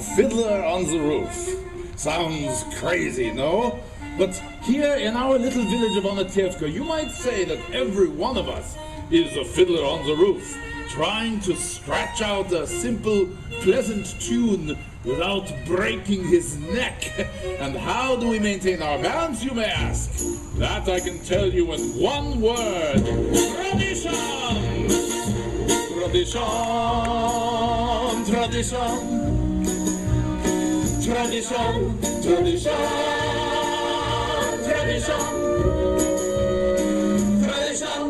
Fiddler on the Roof. Sounds crazy, no? But here in our little village of Ampitheatre, you might say that every one of us is a fiddler on the roof, trying to scratch out a simple, pleasant tune without breaking his neck. And how do we maintain our balance, you may ask? That I can tell you in one word: tradition! Tradition, tradition, tradition, tradition, tradition, tradition.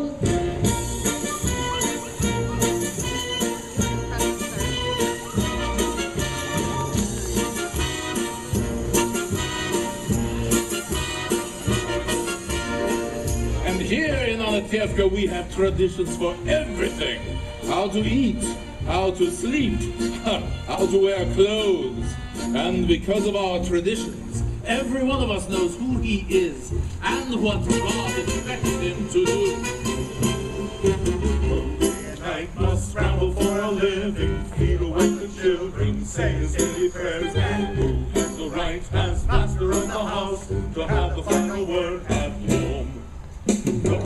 And here in Ampitheatre we have traditions for everything. How to eat, how to sleep, how to wear clothes. And because of our traditions, every one of us knows who he is and what God expects him to do. I must scramble for a living, feed away the children, say his daily prayers, and who has the right as master of the house to have the final word at home. The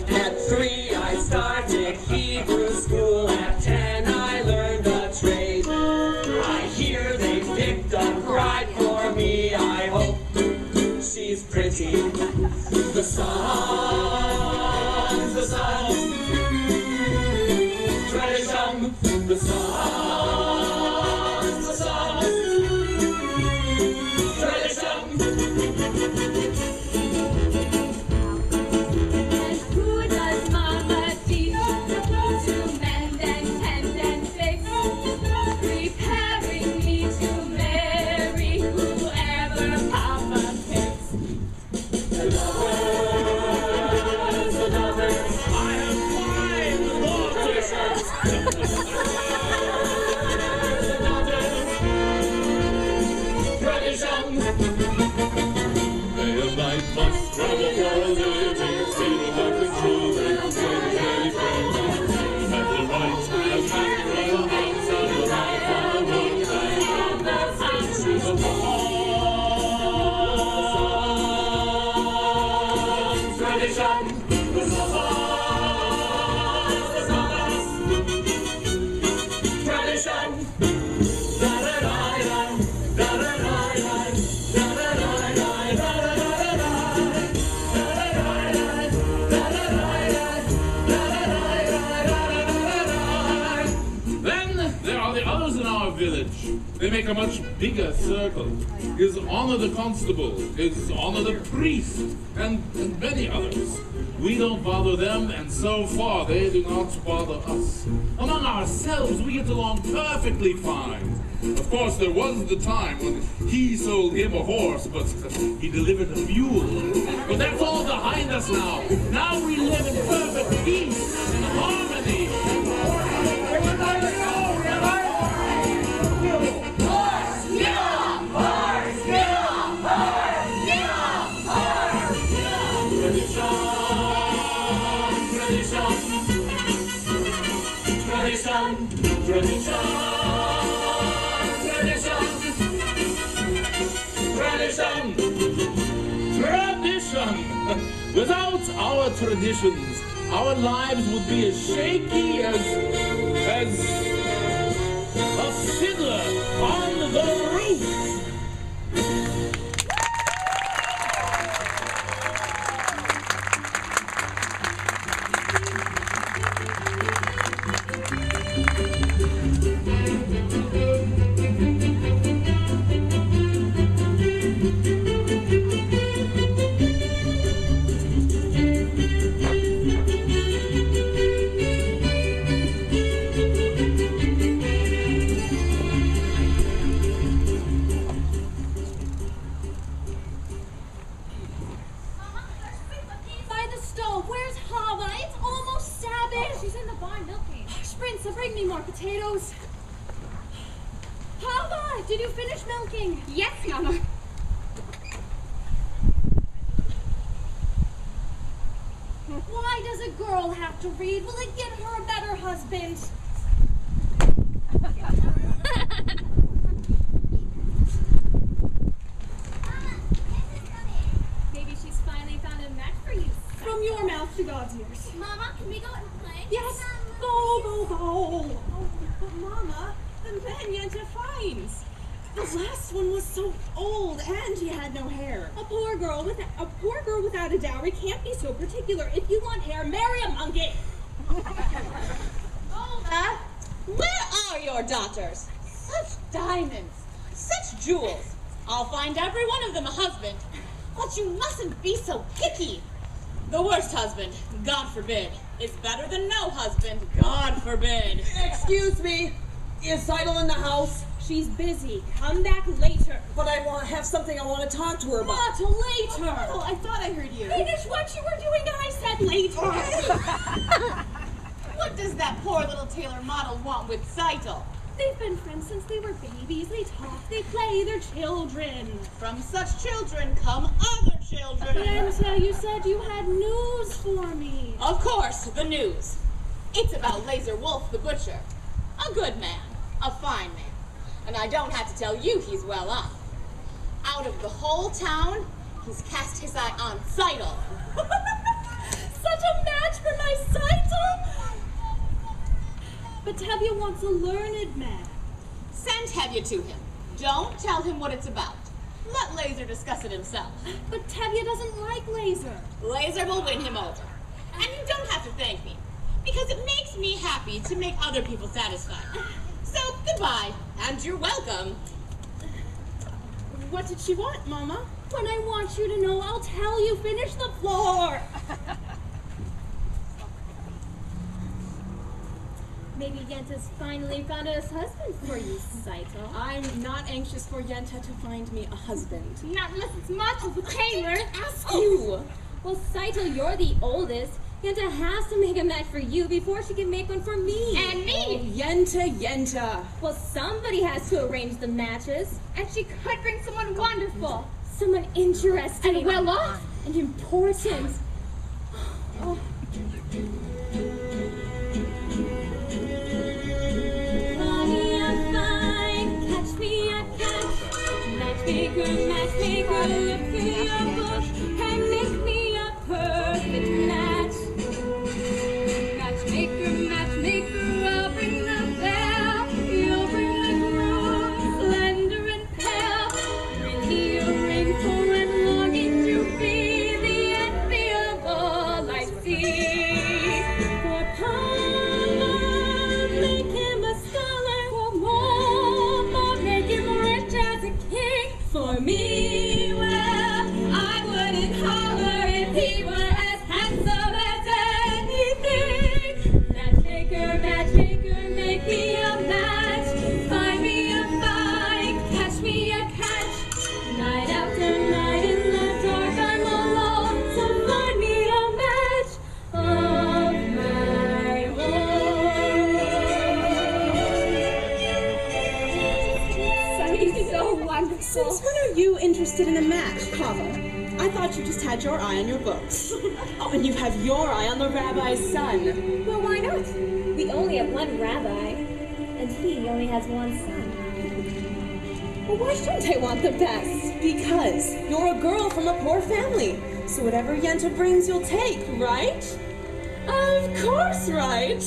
At 3 I started Hebrew school, at 10 I learned a trade. I hear they picked a bride for me, I hope she's pretty. The songs, tradition, the songs, tradition. They make a much bigger circle. His Honor the Constable, His Honor the Priest, and many others. We don't bother them, and so far they do not bother us. Among ourselves, we get along perfectly fine. Of course, there was the time when he sold him a horse, but he delivered a mule. But that's all behind us now. Now we live in perfect peace and harmony. Tradition! Without our traditions, our lives would be as shaky as a fiddler on the roof. me more potatoes. Papa, did you finish milking? Yes, Mama. Why does a girl have to read? Will it get her a better husband? Maybe she's finally found a match for you. From your mouth to God's ears. Mama, can we go and play? Yes, go, go, go. Oh, but Mama, the man Yenta finds. The last one was so old, and he had no hair. A poor girl without a dowry can't be so particular. If you want hair, marry a monkey. Olga, where are your daughters? Such diamonds, such jewels. I'll find every one of them a husband. But you mustn't be so picky. The worst husband, God forbid, is better than no husband, God forbid. Excuse me, is Seidel in the house? She's busy. Come back later. But I have something I want to talk to her about. Not later. Oh, I thought I heard you. Finish what you were doing and I said later. What does that poor little tailor model want with Seidel? They've been friends since they were babies. They talk, they play, they're children. From such children come other children. Yenta, you said you had news for me. Of course, the news. It's about Laser Wolf the butcher. A good man, a fine man. And I don't have to tell you he's well off. Out of the whole town, he's cast his eye on Seidel. Such a match for my Seidel! But Tevye wants a learned man. Send Tevye to him. Don't tell him what it's about. Let Laser discuss it himself. But Tevye doesn't like Laser. Laser will win him over. And you don't have to thank me, because it makes me happy to make other people satisfied. So, goodbye, and you're welcome. What did she want, Mama? When I want you to know, I'll tell you. Finish the floor. Maybe Yenta's finally found a husband for you, Seidel. I'm not anxious for Yenta to find me a husband. Not unless it's much of a tailor. Ask you. Well, Seidel, you're the oldest. Yenta has to make a match for you before she can make one for me. And me! Yenta. Well, somebody has to arrange the matches. And she could bring someone wonderful. Someone interesting. And well off. And important. Oh. Funny, I'm fine. Catch me, I catch. Matchmaker, look through your book and make me a perfect match. Matchmaker, I'll bring the bell. You'll bring the groom, slender and pale. Bring me a ring for I'm longing to be the envy of all I see. For Palmer, make him a scholar. For more, make him rich as a king. For me, well, I wouldn't holler if he were as handsome as anything. Matchmaker, make me a match. Find me a find, catch me a catch. Night after night in the dark I'm alone, so find me a match of my own. He's so wonderful. Since when are you interested in a match, Kava? I thought you just had your eye on your books. Oh, and you have your eye on the rabbi's son. Well, why not? We only have one rabbi, and he only has one son. Well, why shouldn't I want the best? Because you're a girl from a poor family. So whatever Yenta brings, you'll take, right? Of course, right?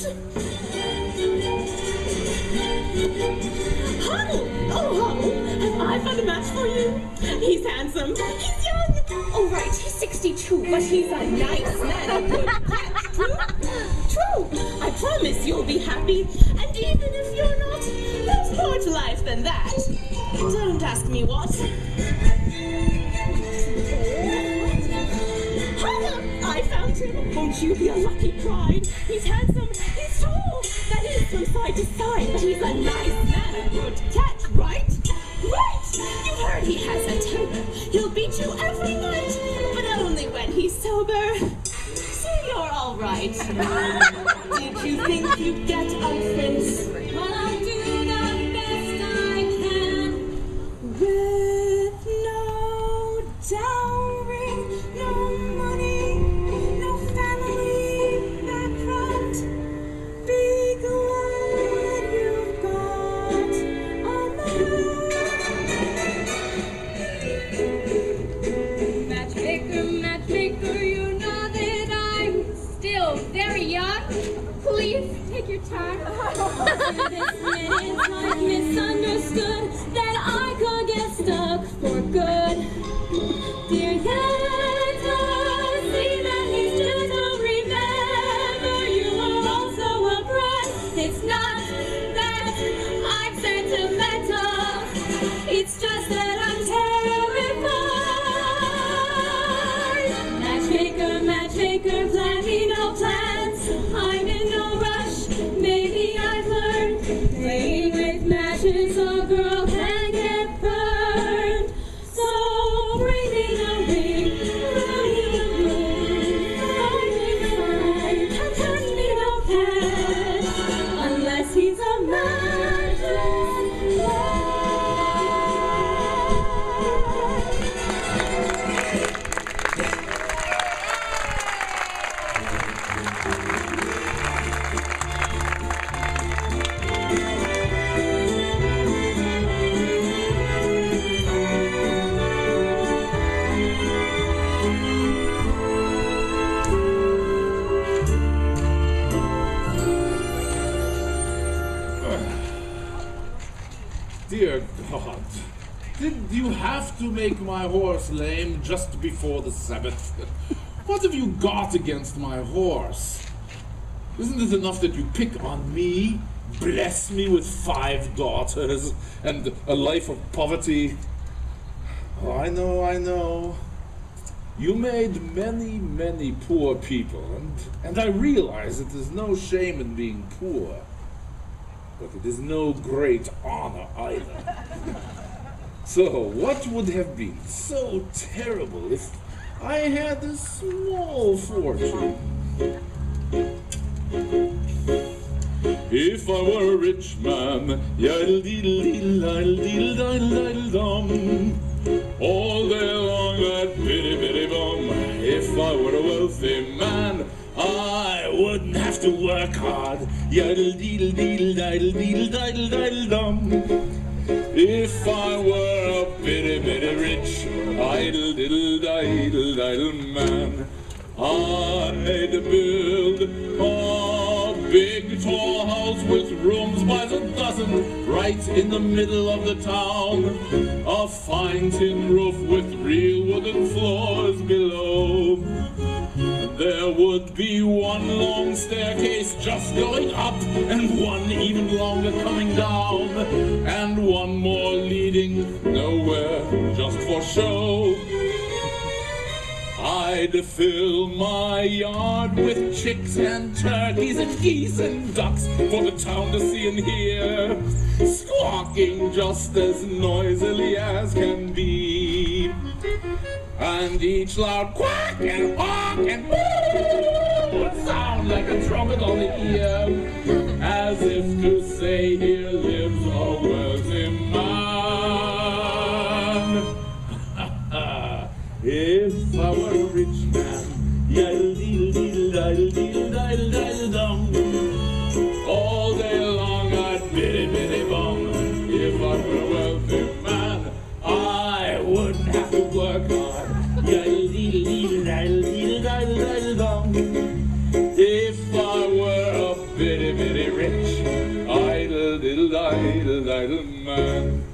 Huddle! Oh, Huddle! Have I found a match for you? He's handsome. He's young. Oh, right, he's 62, but he's a nice man. A good catch. True? True. I promise you'll be happy. And even if you're not, there's more to life than that. Don't ask me what. Huddle! I found him. Won't you be a lucky bride? He's handsome. He's tall. That is from side to side. But he's a nice man. A good catch, right? Right! You heard he has a temper. He'll beat you every night, but only when he's sober. So you're all right. Did you think you'd get a prince? attack. This minute's like misunderstood that I could get stuck for good. Dear Yetta, see that he's gentle. Remember, you are also a brat. It's not that I'm sentimental. It's just that I'm terrified. Matchmaker, matchmaker, plan me no plans. I'm in no rush. Maybe I've learned playing with matches, a girl can get burned. So bring me the ring, round in the room. I'm fine, hand me no cash, unless he's a matchless man. Dear God, did you have to make my horse lame just before the Sabbath? What have you got against my horse? Isn't it enough that you pick on me, bless me with 5 daughters, and a life of poverty? Oh, I know. You made many, many poor people, and I realize that there's no shame in being poor. But it is no great honor either. So, what would have been so terrible if I had a small fortune? If I were a rich man, yidle-deedle-deedle-idle-deedle-idle-idle-dum, all day long I'd biddy-biddy-bum. If I were a wealthy man, I wouldn't have to work hard. Yidle-deedle-deedle-idle-deedle-idle-idle-dum. If I were a bitty-bitty rich, idle-diddle-diddle-diddle man, I'd build a big tall house with rooms by the dozen right in the middle of the town. A fine tin roof with real wooden floors below. There would be one long staircase just going up, and one even longer coming down, and one more leading nowhere just for show. I'd fill my yard with chicks and turkeys and geese and ducks for the town to see and hear, squawking just as noisily as can be. And each loud quack and honk and woo would sound like a trumpet on the ear, as if to say, here lives a wealthy man. If I were a rich man, yidle-deedle-deedle-idle-deedle-idle-dum, all day long I'd biddy-biddy-bum. If I were a wealthy man, I wouldn't have to work hard. Yidle-deedle-deedle-idle-deedle-idle-idle-dum. If I were a bitty-bitty rich, idle-diddle-idle-idle man,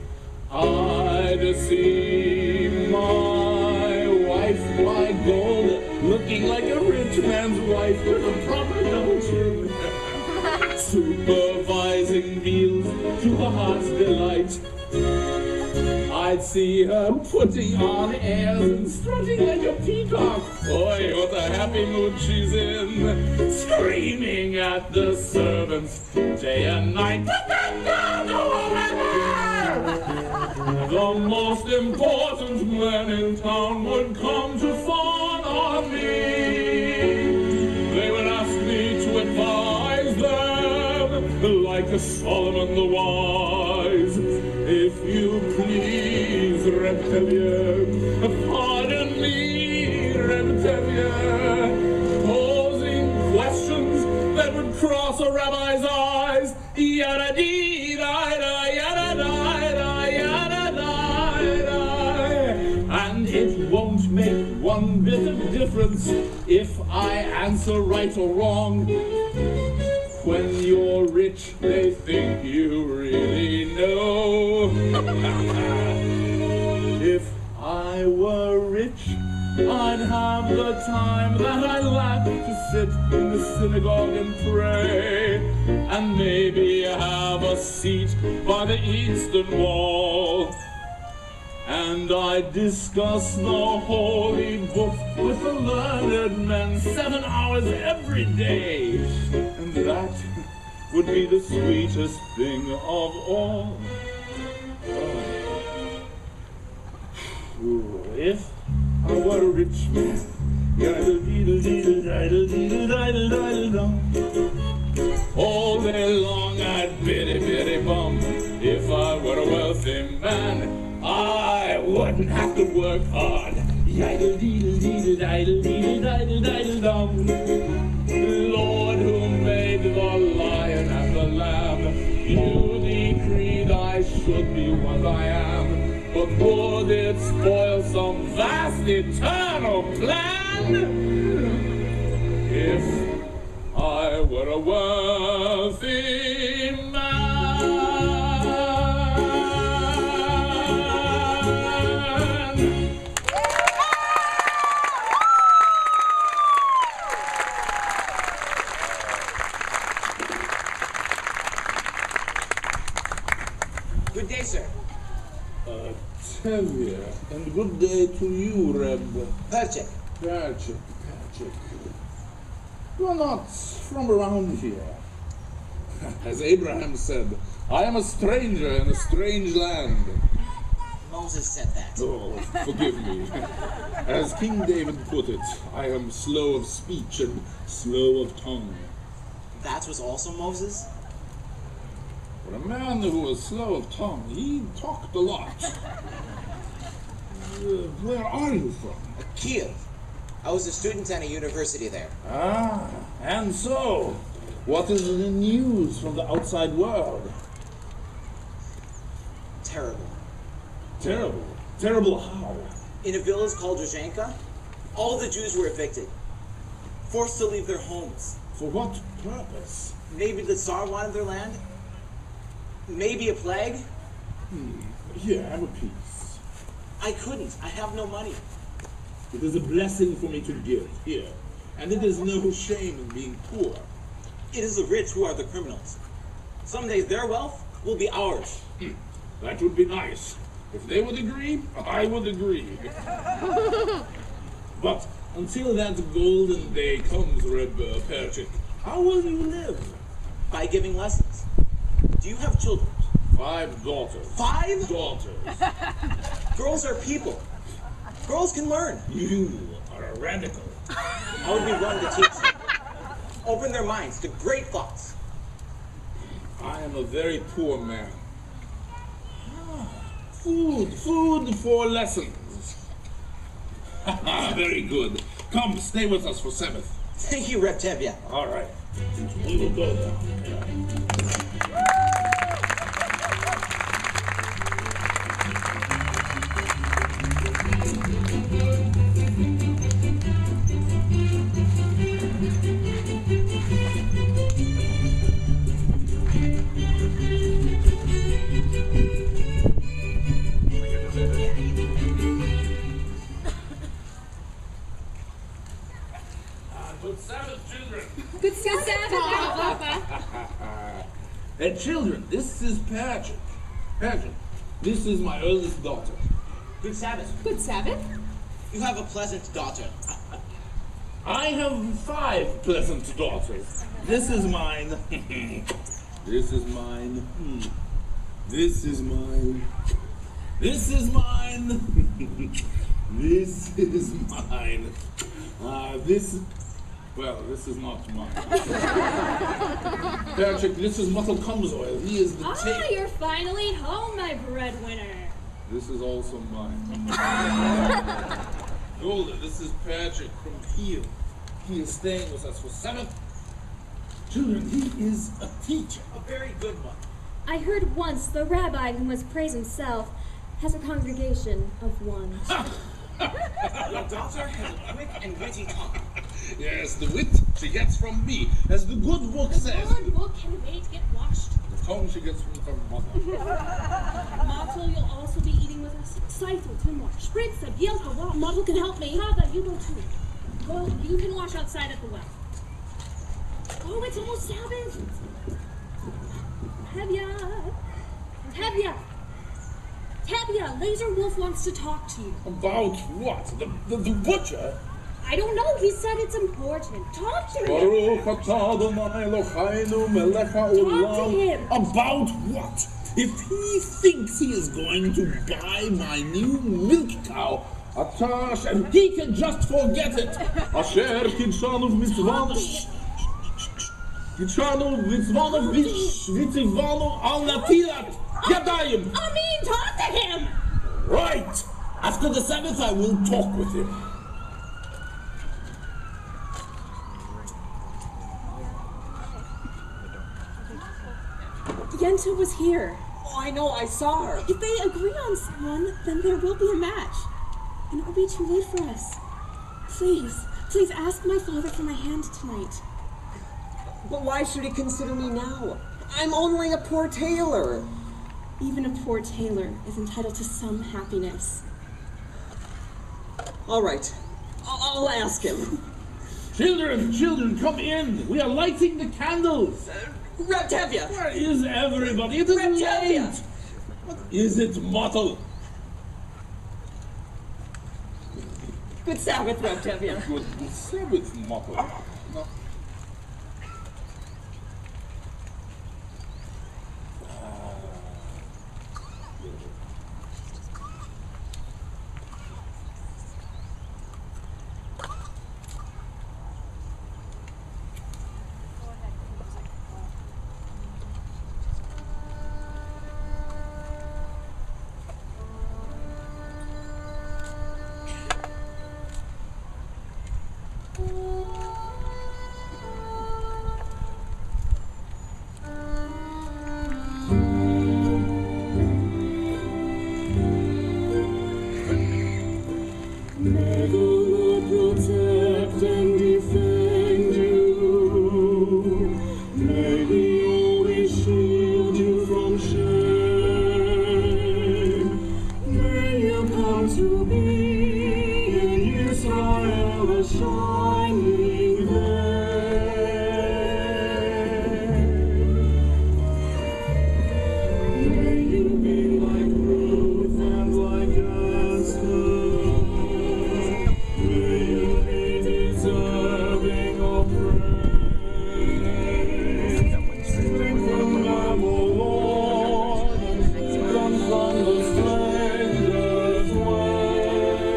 I'd see my wife, my gold, looking like a rich man's wife with a proper double chin, supervising meals to her heart's delight. I'd see her putting on airs and strutting like a peacock. Boy, what a happy mood she's in, screaming at the servants day and night. The most important men in town would come to fawn on me. They would ask me to advise them, like a Solomon the Wise. If you please, Reptilier, pardon me, Reptilier, posing questions that would cross a rabbi's eyes. Yada-dee-da-da, yada-da-da, yada-da-da. And it won't make one bit of difference if I answer right or wrong. when you're rich, they think you really know. If I were rich, I'd have the time that I lack to sit in the synagogue and pray, and maybe have a seat by the eastern wall. And I discuss the holy book with the learned men 7 hours every day. And that would be the sweetest thing of all. If I were a rich man, all day long I'd biddy bum. If I were a wealthy man, I wouldn't have to work hard. Lord, who made the lion and the lamb, you decreed I should be what I am. But would it spoil some vast eternal plan if I were a wealthy man? Good day, sir. Tevye, and good day to you, Reb. Perchik. Perchik. You are not from around here. As Abraham said, I am a stranger in a strange land. Moses said that. Oh, forgive me. As King David put it, I am slow of speech and slow of tongue. That was also Moses? For a man who was slow of tongue, he talked a lot. Where are you from? Kiev. I was a student at a university there. Ah, and so, what is the news from the outside world? Terrible. Terrible. Terrible how? In a village called Rozhenka, all the Jews were evicted. Forced to leave their homes. For what purpose? Maybe the Tsar wanted their land? Maybe a plague? Here, have a piece. I couldn't. I have no money. It is a blessing for me to give. Here. And it is no shame in being poor. It is the rich who are the criminals. Someday their wealth will be ours. That would be nice. If they would agree, I would agree. But until that golden day comes, Reb Perchik, how will you live? By giving lessons. Do you have children? 5 daughters. 5? Daughters. Girls are people. Girls can learn. You are a radical. I would be one to teach them. Open their minds to great thoughts. I am a very poor man. Food for lessons. Very good. Come, stay with us for Sabbath. Thank you, Reb Tevye. All right. We will go now. Good Sabbath, children. Good Sabbath, Papa. And children, this is Patrick. Patrick, this is my eldest daughter. Good Sabbath. Good Sabbath. You have a pleasant daughter. I have 5 pleasant daughters. This is mine. This is mine. This is mine. This is mine. This is mine. Well, this is not mine. Patrick, this is Muffle Comes Oil. He is the tape. You're finally home, my breadwinner. This is also mine. Golden, this is Patrick from Kiel. He is staying with us for Sabbath. Children, he is a teacher. A very good one. I heard once the rabbi who must praise himself has a congregation of one. Your daughter has a quick and witty tongue. Yes, the wit she gets from me, as the good book The says. good book can wait to get washed. The tone she gets from her mother. Motto, you'll also be eating with us. Seifel, Timor, Spritzer, Bielka, Wash. Motto can help me. Father, you go too. Go, you can wash outside at the well. Oh, it's almost Sabbath. Tevya, Laser Wolf wants to talk to you. About what? The butcher? I don't know, he said it's important. Talk to him. Baruch atah Adonai Eloheinu melech Talk to haolam. him. About what? If he thinks he is going to buy my new milk cow, Atash, and he can just forget it. Asher kitshanu mitzvanu. Kitshanu mitzvanu vitzivanu al natilat yadayim. Amin, talk to him. Right. After the Sabbath, I will talk with him. Yenta was here. Oh, I know, I saw her. If they agree on someone, then there will be a match. And it will be too late for us. Please ask my father for my hand tonight. But why should he consider me now? I'm only a poor tailor. Even a poor tailor is entitled to some happiness. All right, I'll ask him. Children, come in. We are lighting the candles. Reb Tevye! Where is everybody? It is Reb late. Tevye! What is it, Motto? Good Sabbath, Reb Tevye. Good Sabbath, Motto. No. May the Lord protect and defend you. May He always shield you from shame. May you come to be in Israel a shining day. May you be like Ruth and like Esther. Deserving of praise. Strengthen them, O Lord, confront the stranger's ways.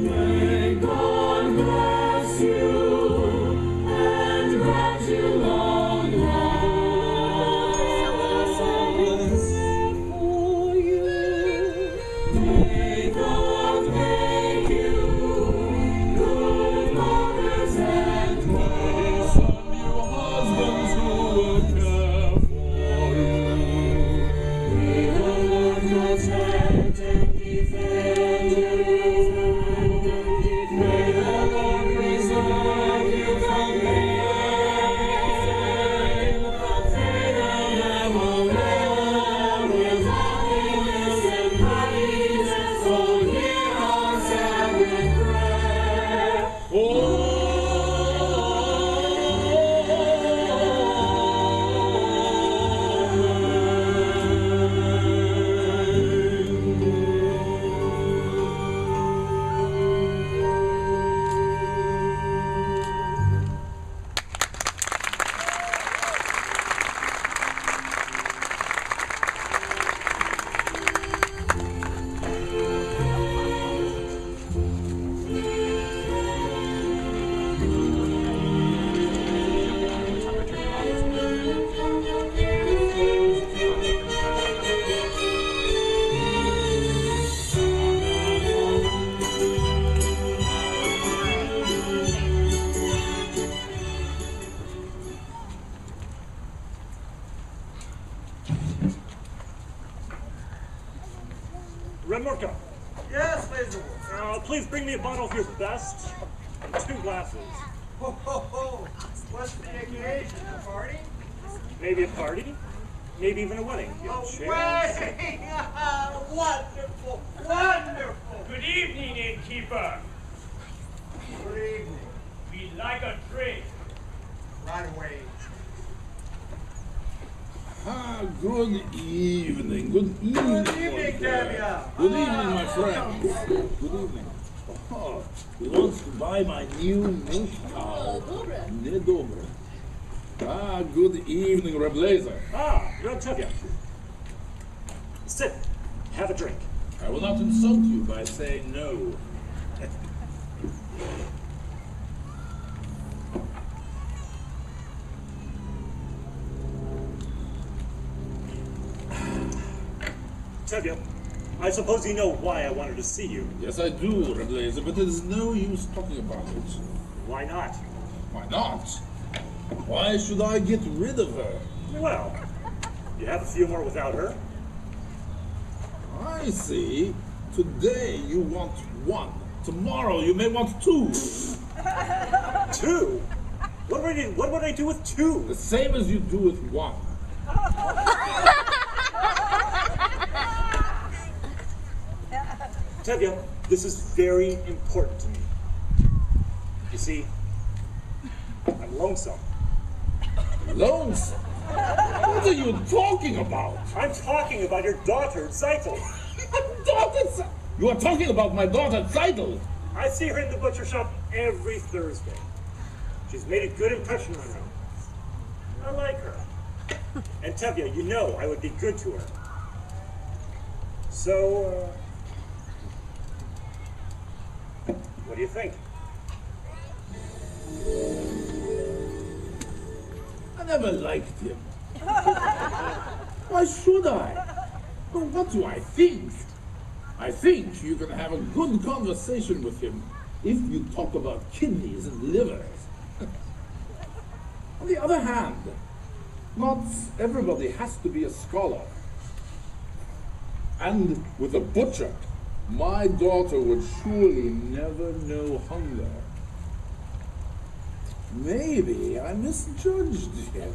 May God bless you and grant you long life. For you. May God make you good mothers and may some new husbands who will care for you. May the Lord protect and defend you. May the Lord preserve you from pain. May the Lamb alone with happiness and praise. So hear our Sabbath prayer. Yes, Fiddler. Please bring me a bottle of your best and 2 glasses. Ho, ho, ho. What's the occasion? A party? Maybe a party, maybe even a wedding. A wedding! Wonderful, wonderful. Good evening, innkeeper. Good evening. We like a drink. Right away. Good evening. Good evening. Good evening, Tavia. Good evening, my friends. Good evening. Oh, he wants to buy my new milk cow. Nedobre. Good evening, Reblazer. You're Ampitheatre. Sit. Have a drink. I will not insult you by saying no. Tevye, I suppose you know why I wanted to see you. Yes, I do, Reblazer, but there's no use talking about it. Why not? Why not? Why should I get rid of her? Well, you have a few more without her. I see. Today you want 1. Tomorrow you may want 2. 2? What would I do with 2? The same as you do with 1. Tevye, this is very important to me. You see, I'm lonesome. Lonesome? What are you talking about? I'm talking about your daughter, Zeitel. Daughter? You are talking about my daughter, Zeitel? I see her in the butcher shop every Thursday. She's made a good impression on me. I like her. And Tevye, you know I would be good to her. So, what do you think? I never liked him. Why should I? Well, what do I think? I think you can have a good conversation with him if you talk about kidneys and livers. On the other hand, not everybody has to be a scholar. And with a butcher, my daughter would surely never know hunger. Maybe I misjudged him.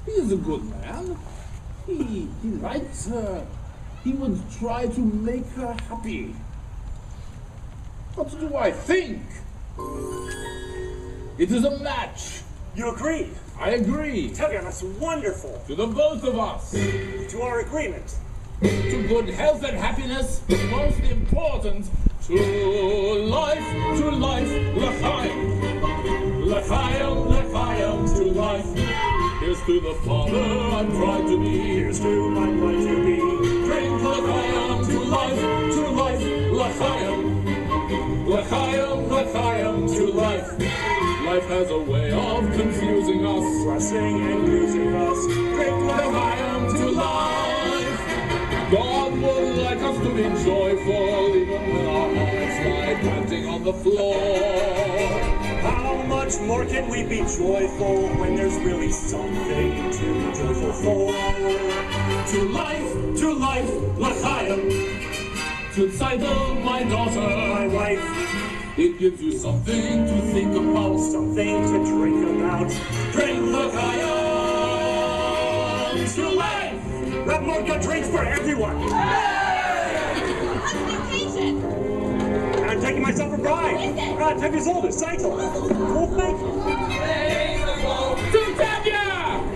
He is a good man. He likes her. He would try to make her happy. What do I think? It is a match. You agree? I agree. Tevye, that's wonderful. To the both of us. To our agreement. To good health and happiness, but most important, to life, l'chaim. L'chaim, l'chaim, to life. Here's to the father I'm proud to be. Here's to my pride to be. Drink l'chaim, to life, l'chaim. L'chaim, l'chaim, to life. Life has a way of confusing us, Blessing and using us. drink l'chaim, to life. God would like us to be joyful, even when our hearts lie panting on the floor. How much more can we be joyful when there's really something to be joyful for? To life, l'chaim. To Zeitel, my daughter, My wife, it gives you something to think about, something to drink about. drink l'chaim. To life. Have more good drinks for everyone. What's the occasion? And I'm taking myself a bride. Who is it? 10 years old, it's Zeitel. Well, thank you. To Tavia!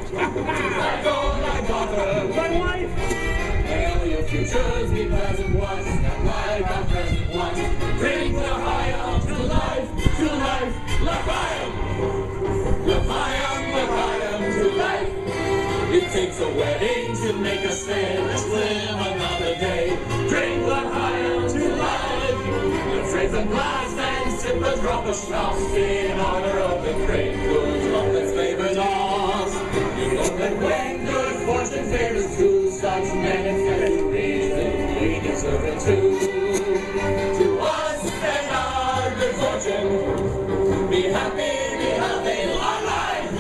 Zeitel, my daughter, My wife. may your futures be pleasant ones, and like our present ones. Drink l'chaim, to life, l'chaim. L'chaim, to life. It takes a wedding to make us stay. Let's live another day. Drink l'chaim, to life. Let's raise a glass and sip a drop of schnapps in honor of the great good luck that's favored us. You know that when good fortune favors two, such men and feminine reason, we deserve it too. To us and our good fortune, be happy, long life,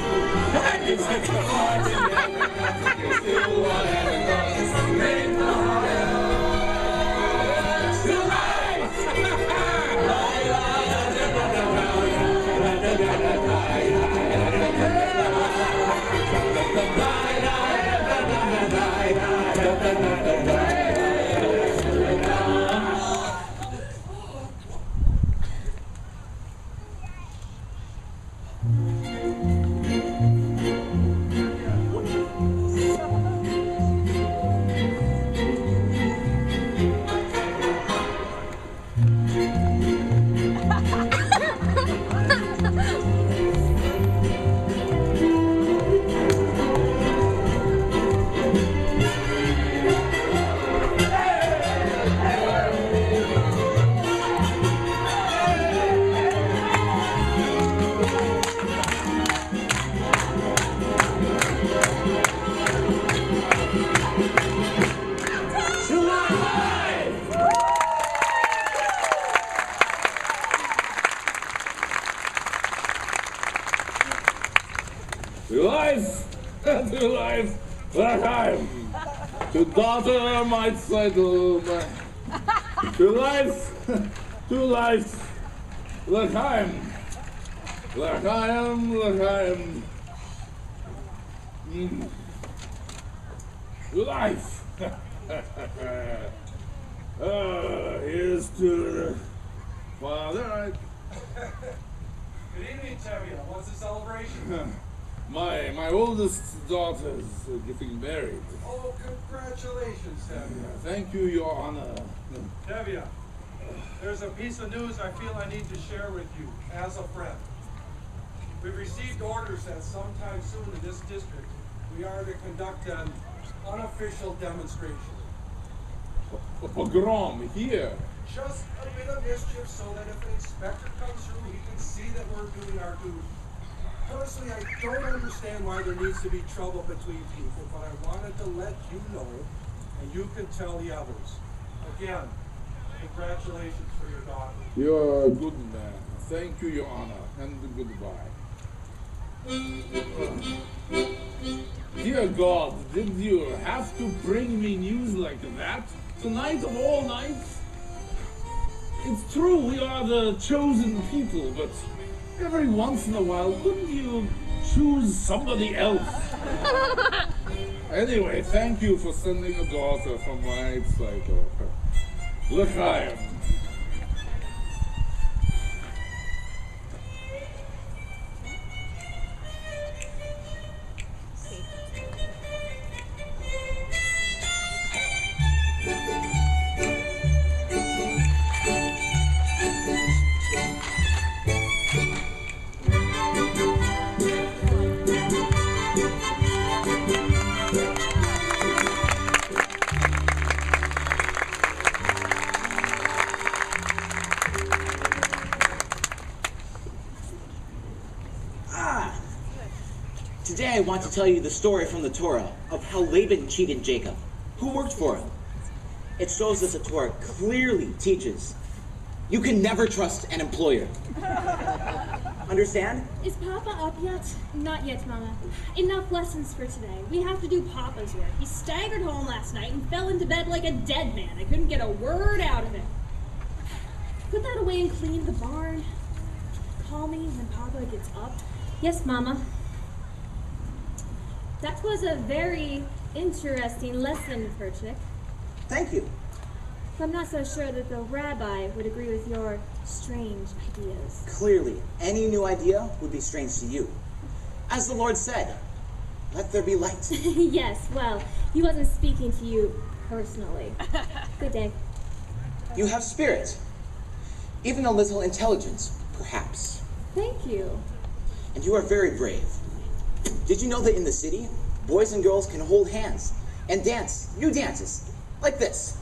and it's like the heart in every country, do whatever comes, drink l'chaim. To daughter, my title, to life, to life. L'chaim, l'chaim, l'chaim. To life. Here's to the father. Good evening, Tevye. What's the celebration? My oldest daughter's getting married. Oh, congratulations, Tevye. Thank you, Your Honor. Tevye, there's a piece of news I feel I need to share with you as a friend. We've received orders that sometime soon in this district we are to conduct an unofficial demonstration. A pogrom here. Just a bit of mischief so that if an inspector comes through, he can see that we're doing our duty. Personally, I don't understand why there needs to be trouble between people, but I wanted to let you know, and you can tell the others. Again, congratulations for your daughter. You're a good man. Thank you, Your Honor, and goodbye. Dear God, did you have to bring me news like that? Tonight of all nights? It's true, we are the chosen people, but every once in a while, couldn't you choose somebody else? Anyway, thank you for sending a daughter from my cycle. L'chaim. Today I want to tell you the story from the Torah of how Laban cheated Jacob, who worked for him. It shows us the Torah clearly teaches you can never trust an employer. Understand? Is Papa up yet? Not yet, Mama. Enough lessons for today. We have to do Papa's work. He staggered home last night and fell into bed like a dead man. I couldn't get a word out of him. Put that away and clean the barn. Call me when Papa gets up. Yes, Mama. That was a very interesting lesson, Perchik. Thank you. I'm not so sure that the rabbi would agree with your strange ideas. Clearly, any new idea would be strange to you. As the Lord said, let there be light. Yes, well, he wasn't speaking to you personally. Good day. You have spirit. Even a little intelligence, perhaps. Thank you. And you are very brave. Did you know that in the city, boys and girls can hold hands and dance new dances, like this?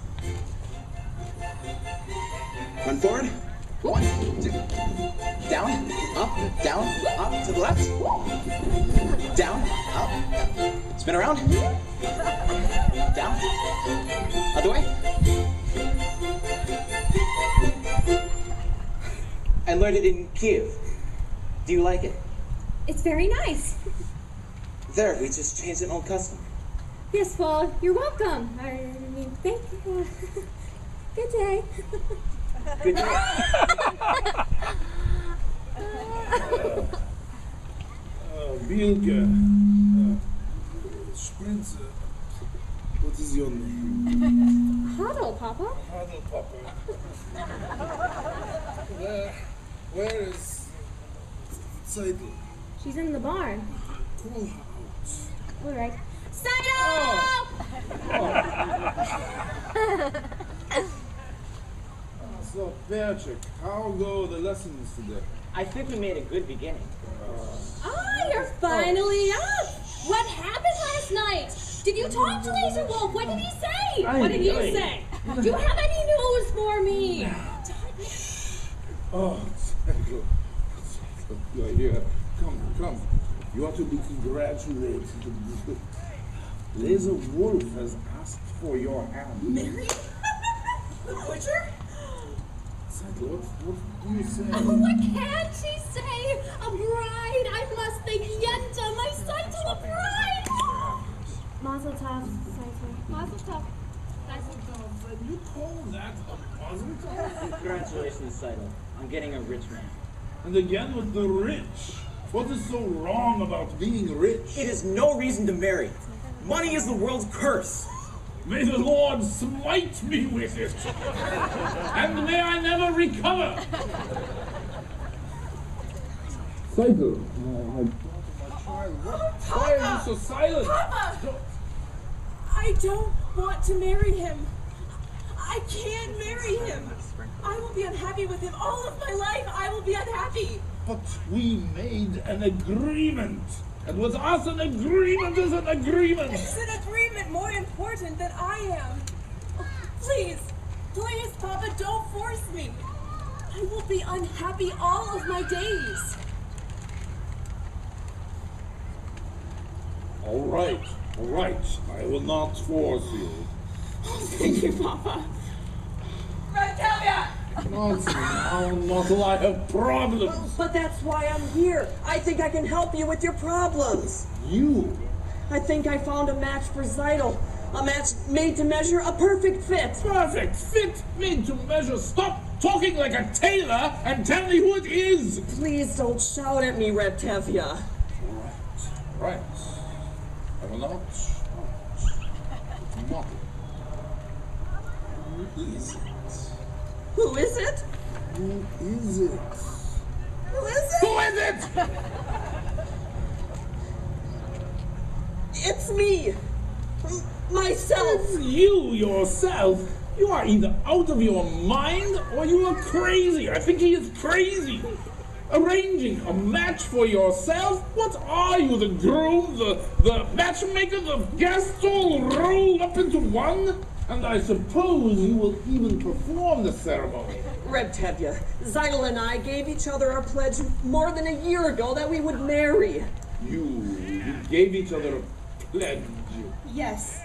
Run forward. 1, 2. Down, up, to the left. Down, up, down. Spin around. Down. Other way. I learned it in Kiev. Do you like it? It's very nice. There, we just changed an old custom. Yes, well, you're welcome. I mean, thank you. Good day. Good day. Bilge. Spritzer. What is your name? Huddle, Papa. Huddle, Papa. Where is Seidel? She's in the barn. Call her out. All right. Seidel! So, Perchik, how go the lessons today? I think we made a good beginning. You're finally up! What happened last night? Did you talk to Laser Wolf? What did he say? What did you say? Do you have any news for me? Oh, Seidel. You're here. Come. You ought to be congratulated. Laser Wolf has asked for your hand. Mary? The butcher? What do you say? Oh, what can she say? A bride! I must thank Yenta, my son, to a bride! Mazel tov, Seidel. Mazel that a positive? Congratulations, Seidel. I'm getting a rich man. And again with the rich. What is so wrong about being rich? It is no reason to marry. Money is the world's curse. May the Lord smite me with it. And may I never recover. Seidel, why are you so silent? Papa! I don't want to marry him. I can't marry him. I will be unhappy with him all of my life. I will be unhappy. But we made an agreement. And with us, an agreement is an agreement. Is an agreement more important than I am? Oh, please, please, Papa, don't force me. I will be unhappy all of my days. All right. I will not force you. Thank you, Papa. Not till I have problems. But that's why I'm here. I think I can help you with your problems. You? I think I found a match for Seidel. A match made to measure, a perfect fit. Perfect fit, made to measure. Stop talking like a tailor and tell me who it is. Please don't shout at me, Reptevia. Right. I will not. Who is it? Who is it? Who is it? Who is it? Who is it? It's me. Myself. It's you yourself. You are either out of your mind or you are crazy. I think he is crazy. Arranging a match for yourself? What are you, the groom, the matchmaker, the guests all rolled up into one? And I suppose you will even perform the ceremony. Reptevia, Seidel and I gave each other a pledge more than a year ago that we would marry. You gave each other a pledge. Yes,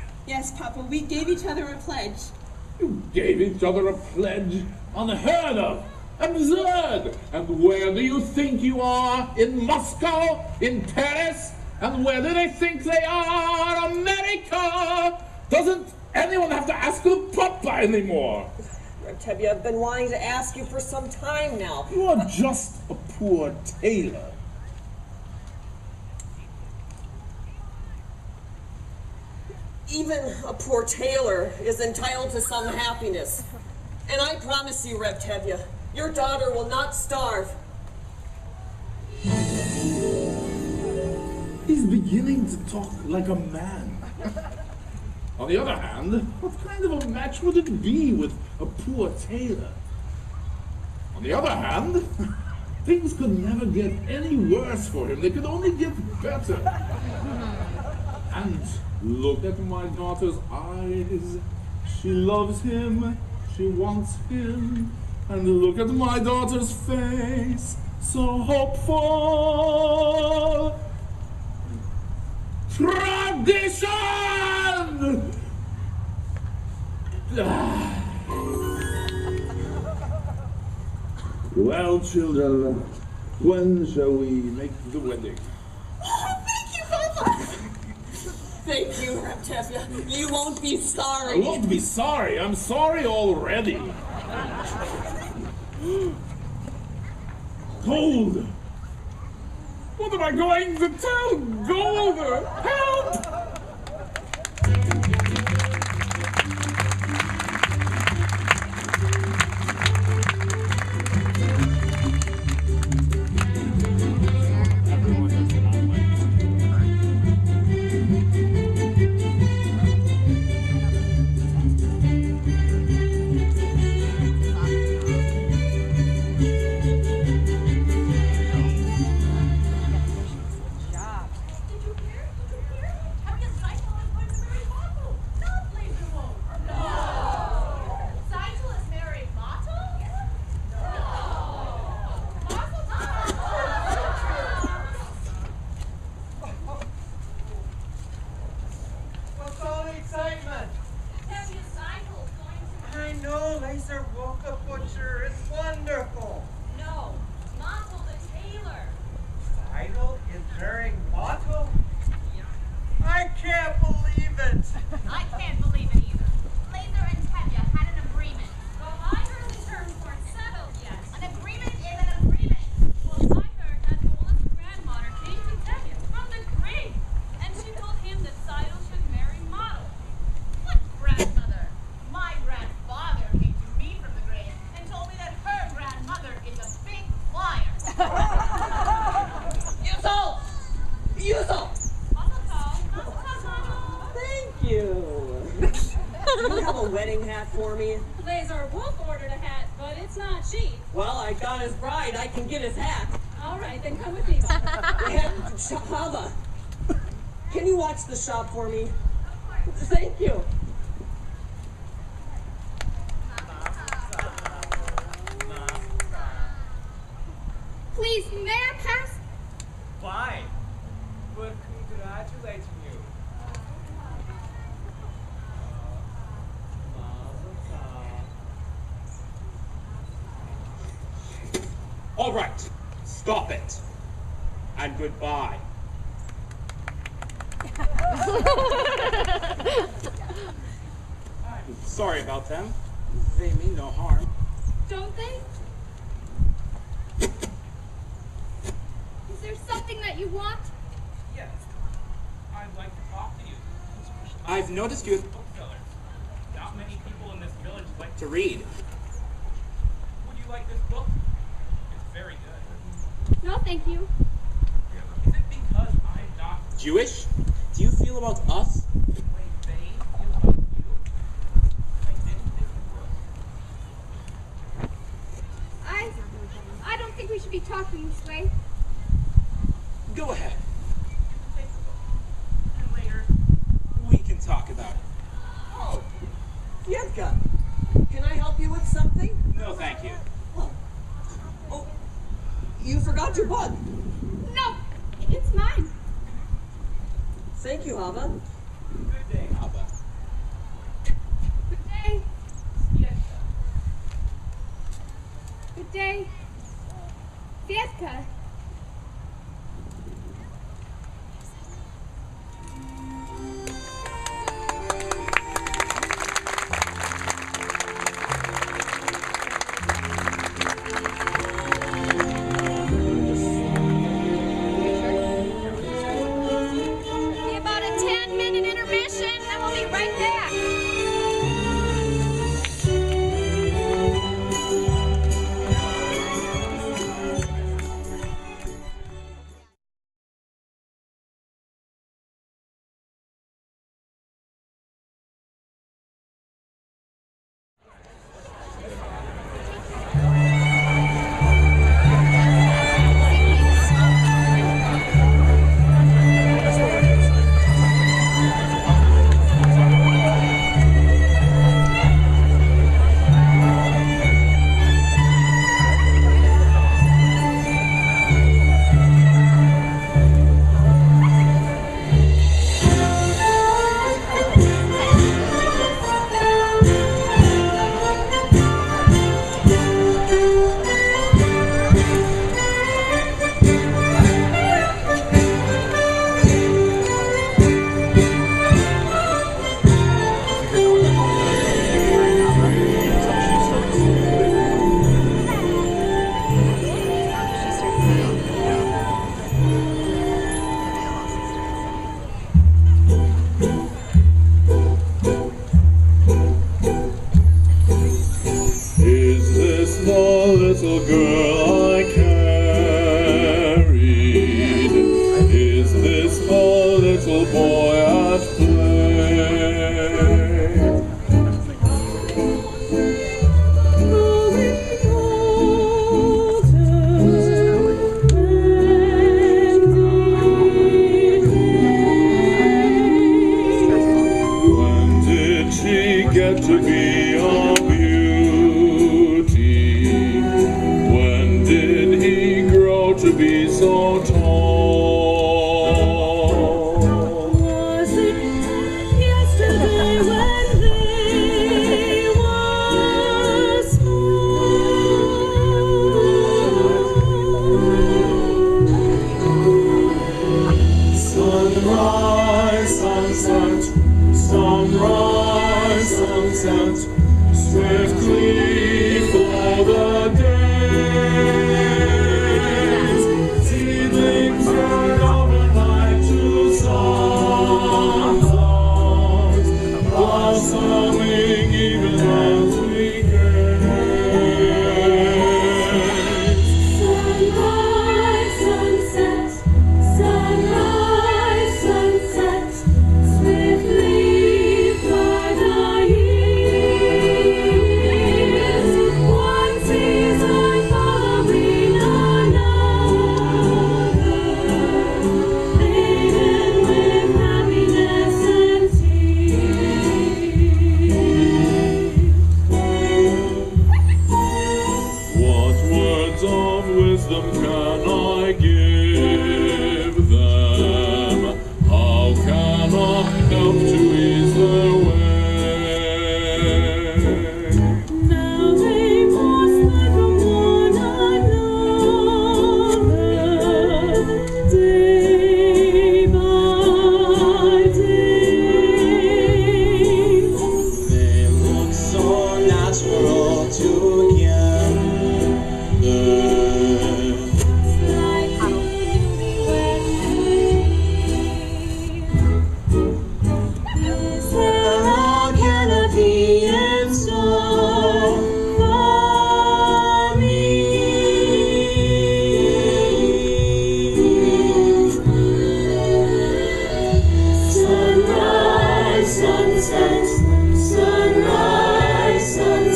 Papa, we gave each other a pledge. You gave each other a pledge? Unheard of! Absurd! And where do you think you are? In Moscow? In Paris? And where do they think they are? America! Doesn't anyone have to ask the Papa anymore? Reptevia, I've been wanting to ask you for some time now. You are just a poor tailor. Even a poor tailor is entitled to some happiness. And I promise you, Reptevia, your daughter will not starve. He's beginning to talk like a man. On the other hand, what kind of a match would it be with a poor tailor? On the other hand, things could never get any worse for him. They could only get better. And look at my daughter's eyes. She loves him. She wants him. And look at my daughter's face. So hopeful. Tradition! Well, children, when shall we make the wedding? Oh, thank you, Papa! Thank you, Reptevia. You won't be sorry. I won't be sorry. I'm sorry already. Gold! What am I going to tell Gold? Help! Do you have a wedding hat for me? Lazar Wolf ordered a hat, but it's not cheap. Well, I got his bride. I can get his hat. All right, then come with me, Baba. Hava, can you watch the shop for me? Thank you. Please, may I pass? Fine. But congratulating you. All right, stop it. And goodbye. I'm sorry about them. They mean no harm. Don't they? Is there something that you want? Yes. I'd like to talk to you. I've noticed you Booksellers. Not many people in this village like to read. Would you like this book? It's very good. No, thank you. Is it because I'm not Jewish? Do you feel about us? the way they feel about you? I didn't think you would. I don't think we should be talking this way. Go ahead. Take the book. And later, We can talk about it. Oh, Fiedka, can I help you with something? No, thank you. Oh, you forgot your bug. No, it's mine. Thank you, Hava. good day. Abba. Good day. Yes, Good day. Fiedka. Be about a 10-minute intermission, then we'll be right back. Is this the little girl I carried? Is this the little boy I've played? When did she get to be a beauty? When did he grow to be so tall? Was it yesterday when they were Sunrise, sunset, sunrise, sunset, swiftly flow the days. Seedlings turn overnight to sunflowers, blossoming even as we gaze. sunrise, sunset, sunrise, sunset, swiftly fly the years.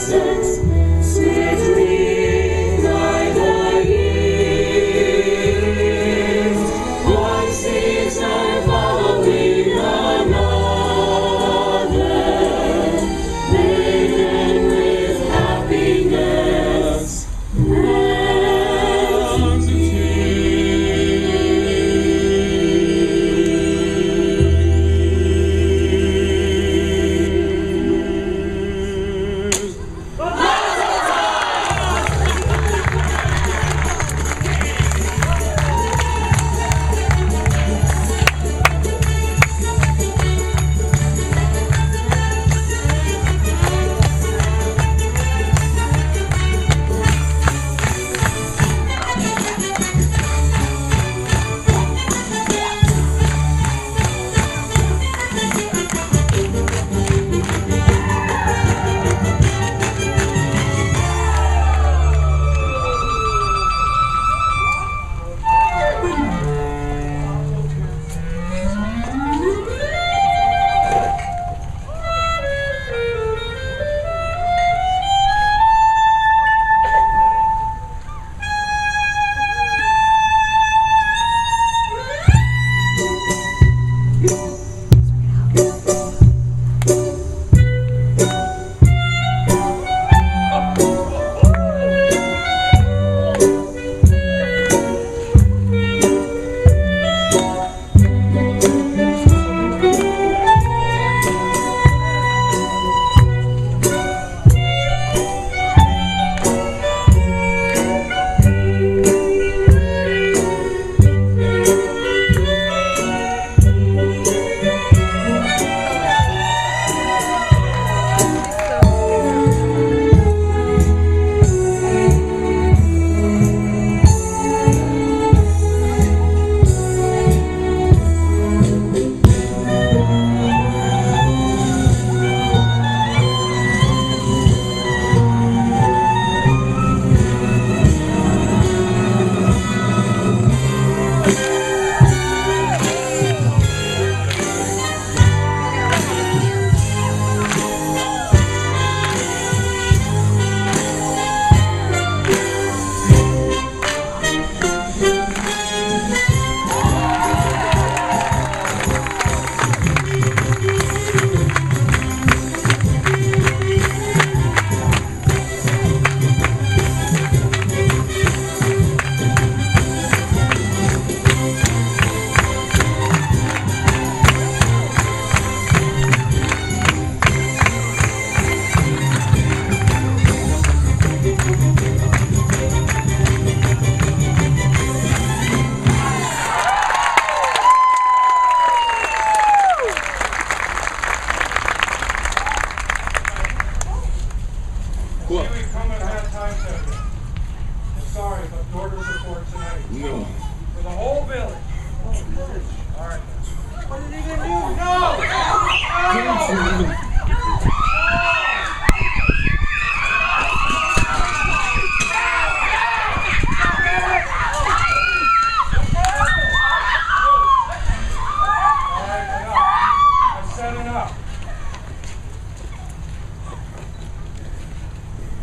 distance, swiftly by the years. One season following another, laden with happiness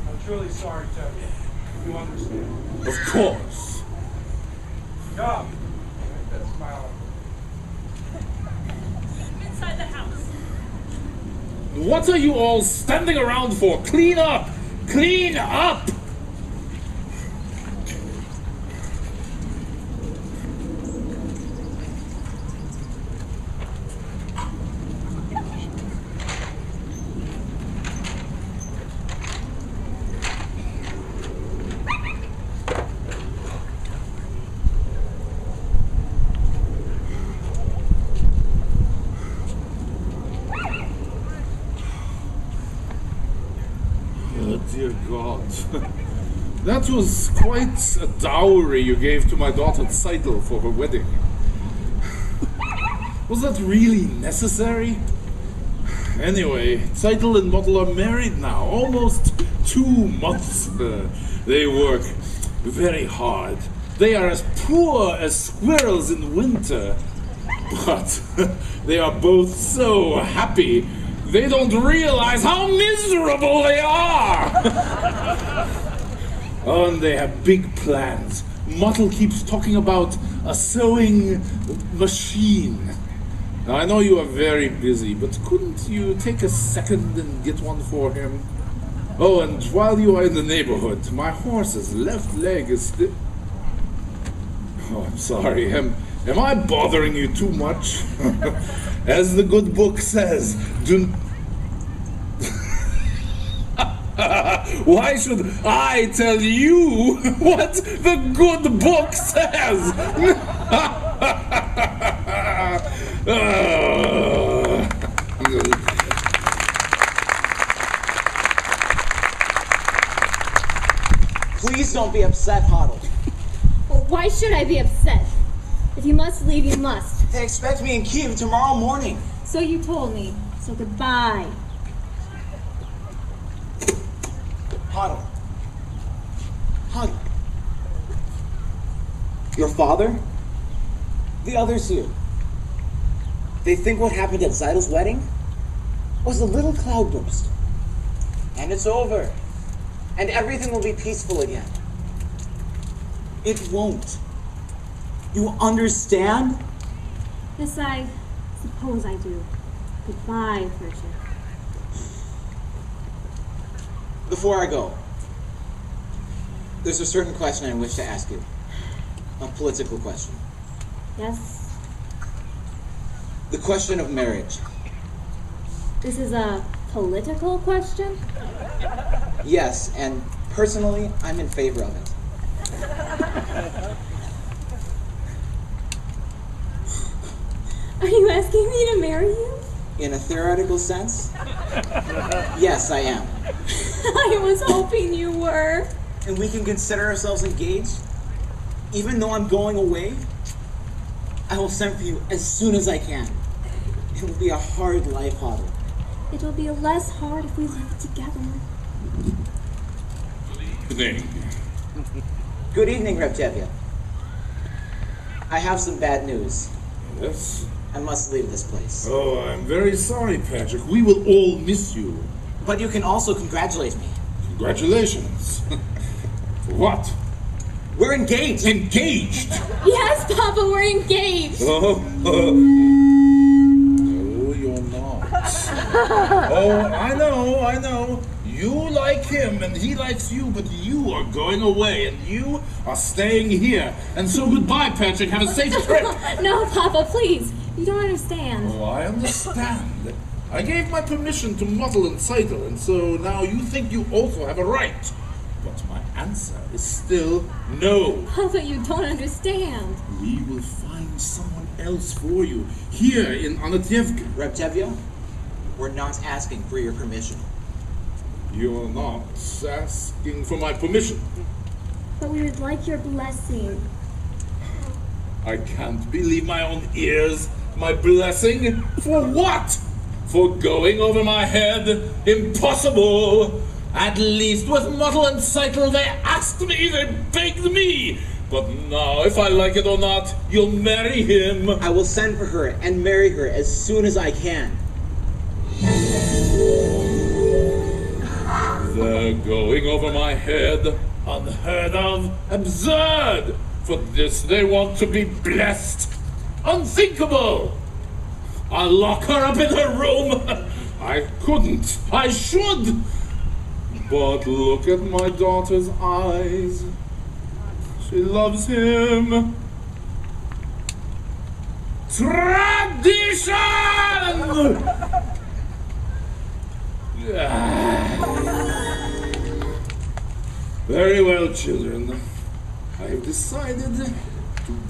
and truly sorry, Tony. You understand. Of course. Come. Make that smile. Inside the house. What are you all standing around for? Clean up! Clean up! Dear God. That was quite a dowry you gave to my daughter Seidel for her wedding. Was that really necessary? Anyway, Seidel and Model are married now, almost 2 months. They work very hard. They are as poor as squirrels in winter. But they are both so happy. They don't realize how miserable they are! Oh, and they have big plans. Muttle keeps talking about a sewing machine. Now, I know you are very busy, but couldn't you take a second and get one for him? Oh, and while you are in the neighborhood, my horse's left leg is still... Oh, I'm sorry. Am I bothering you too much? As the good book says, do... Why should I tell you what the good book says? Please don't be upset, Hoddle. Well, why should I be upset? If you must leave, you must. They expect me in Kiev tomorrow morning. So you told me. So goodbye. Hoddle. Hoddle. Your father? The others here. They think what happened at Zeidel's wedding was a little cloudburst. And it's over. And everything will be peaceful again. It won't. You understand? Yes, I suppose I do. Goodbye, Frederick. Before I go, there's a certain question I wish to ask you. A political question. Yes? The question of marriage. This is a political question? Yes, and personally, I'm in favor of it. Are you asking me to marry you? In a theoretical sense? Yes, I am. I was hoping you were. And we can consider ourselves engaged? Even though I'm going away, I will send for you as soon as I can. It will be a hard life, Hoddle. It will be less hard if we live together. Good evening. Good evening, Reptevia. I have some bad news. Yes? I must leave this place. Oh, I'm very sorry, Patrick. We will all miss you. But you can also congratulate me. Congratulations. For what? We're engaged. Engaged? Yes, Papa, we're engaged. No, you're not. Oh, I know. You like him and he likes you, but you are going away and you are staying here. And so goodbye, Patrick. Have a safe trip. No, Papa, please. You don't understand. Oh, I understand. I gave my permission to Muttle and Seidel, and so now you think you also have a right. But my answer is still no. Papa, you don't understand. We will find someone else for you here in Ampitheatre. Reptevia, we're not asking for your permission. You're not asking for my permission. But we would like your blessing. I can't believe my own ears. My blessing? For what? For going over my head? Impossible! At least with Muttle and Seidel they asked me, they begged me. But now, if I like it or not, you'll marry him. I will send for her and marry her as soon as I can. They're going over my head. Unheard of. Absurd! For this they want to be blessed. Unthinkable! I'll lock her up in her room. I couldn't. I should. But look at my daughter's eyes. She loves him. Tradition! Very well, children. I have decided to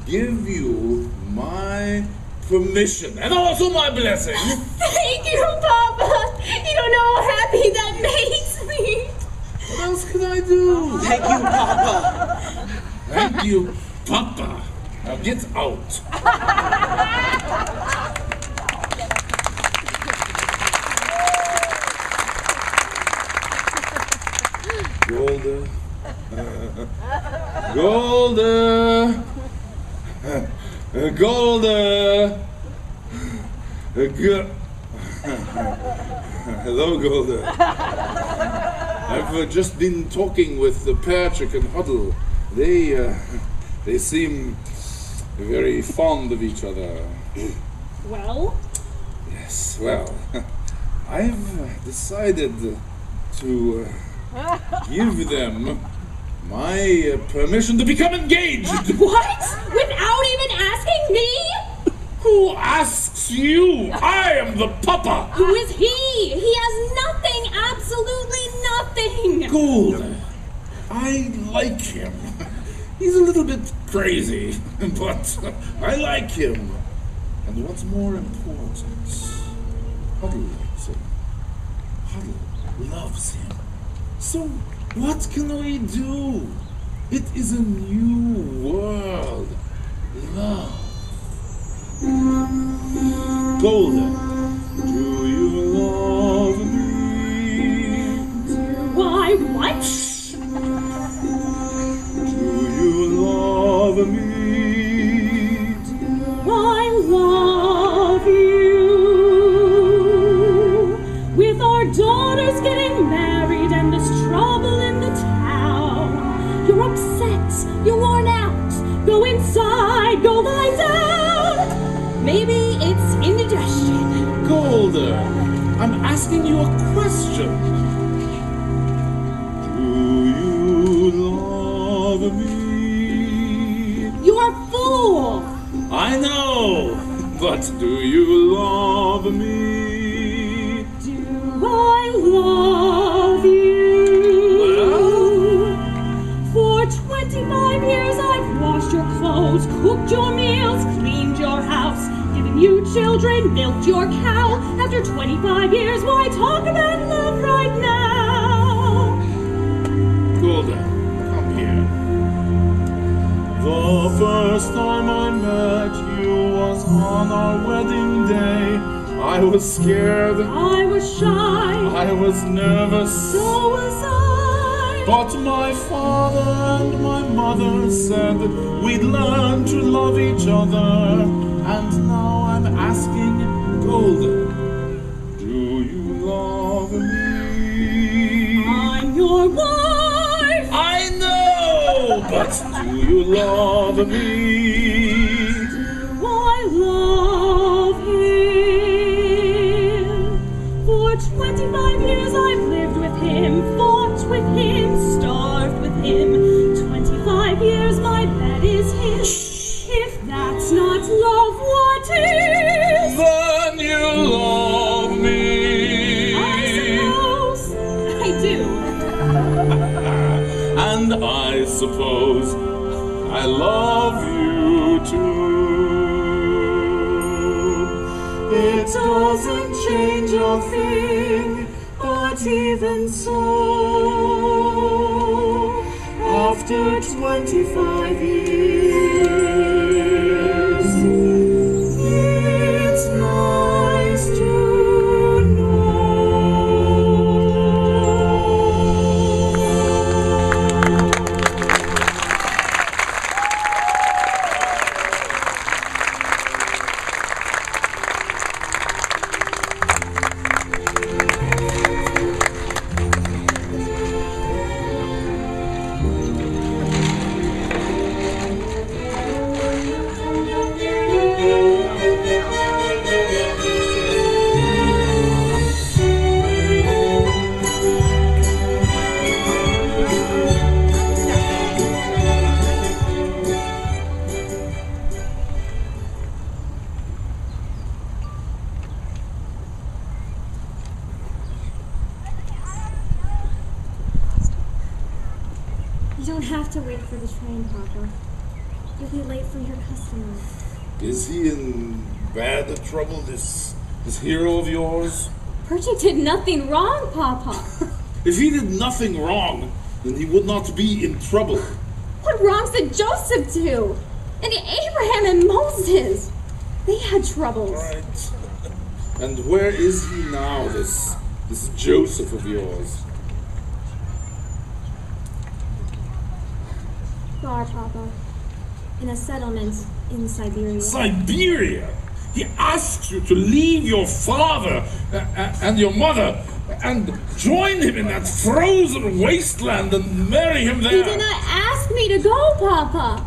give you my permission and also my blessing. Thank you, Papa. You don't know how happy that makes me. What else can I do? Thank you, Papa. Thank you, Papa. Now get out. Golda. Golda. Golda. Hello, Golda. I've just been talking with Patrick and Huddle. They seem very fond of each other. Well? Yes, well, I've decided to give them my permission to become engaged. What? Without even asking me? Who asks you? I am the papa. Who is he? He has nothing, absolutely nothing. Golda, I like him. He's a little bit crazy, but I like him. And what's more important, Huddle likes him. Huddle loves him. So what can we do? It is a new world. Love. Golda, do you love me? Why, what? Do you love me? I love you. With our daughters getting married and there's trouble in the town, you're upset, you're worn out. Go inside, go lie down. Maybe it's indigestion. Golda, I'm asking you a question. Do you love me? You're a fool. I know, but do you love me? Do I love you? For 25 years I've washed your clothes, cooked your meals, cleaned your house, given you children, milked your cow. After 25 years, why talk about love right now? Golda, come here. The first time I met you was on our wedding day. I was scared. I was shy. I was nervous. So was I. But my father and my mother said we'd learn to love each other. And now I'm asking Golda, do you love me? I'm your wife. I know, but do you love me? Do I love him? For 25 years I've lived with him, fought with him, starved with him. 25 years my bed is his. If that's not love, what is? Then you love me. I suppose I do. And I suppose I love you too. It doesn't change a thing, but even so, after 25 years, it's nice to know. You don't have to wait for the train, Papa. You'll be late for your customer. Is he in bad trouble, this hero of yours? Perchik did nothing wrong, Papa. If he did nothing wrong, then he would not be in trouble. What wrongs did Joseph do? And Abraham and Moses? They had troubles. Right. And where is he now, this Joseph of yours? Far, Papa. In a settlement in Siberia. Siberia? He asks you to leave your father and your mother and join him in that frozen wasteland and marry him there. He did not ask me to go, Papa.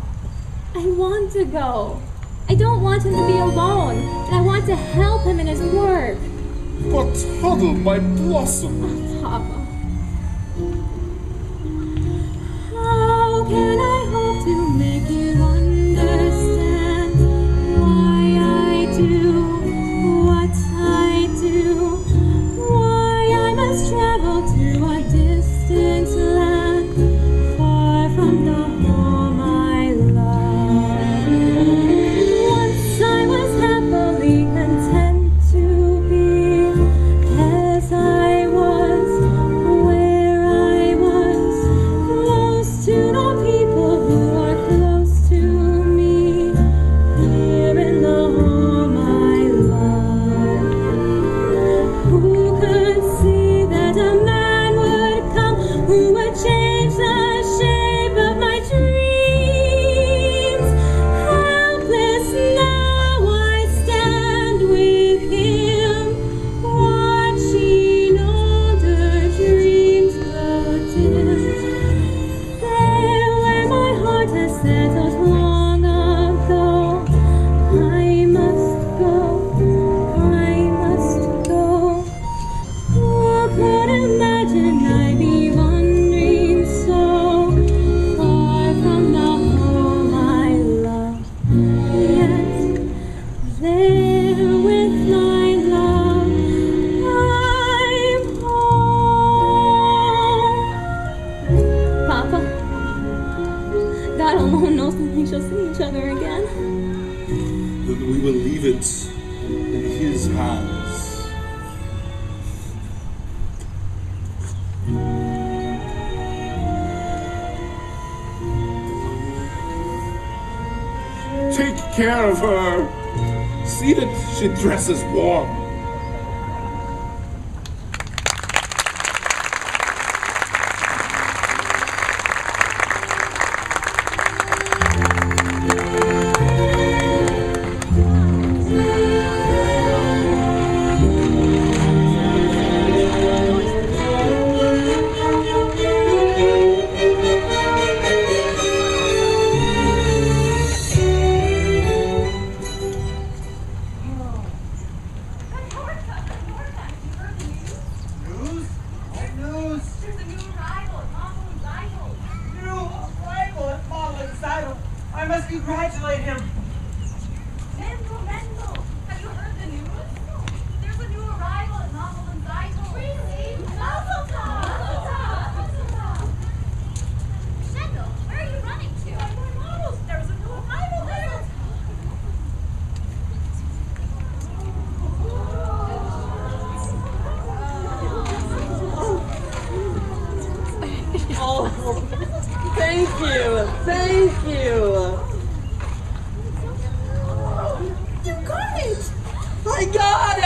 I want to go. I don't want him to be alone, and I want to help him in his work. But Huddle, my blossom. Oh, Papa. How can I hope to make you understand why I do what I do? Why I must travel to a distant land, far from the home I love. Once I was happily content to be as I was, where I was, close to the people who are close to me, here in the home I love. Who could see that a man would come who would change the shape of my dreams? Helpless now I stand with him, watching older dreams grow dim. There where my heart has settled long ago, I must go, I must go. Who could imagine I'd be wandering so far from the home I love? Yet there with my love, I'm home. Papa, God alone knows when we shall see each other again. Then we will leave it in his hands. Take care of her. See that she dresses warm. I must congratulate him. Mendel, have you heard the news? There's a new arrival at Novel and Zytel. Really? Mazel tov! Mendel, where are you running to? I'm going models. There's a new arrival there. Oh, thank you, thank you. You got it! I got it!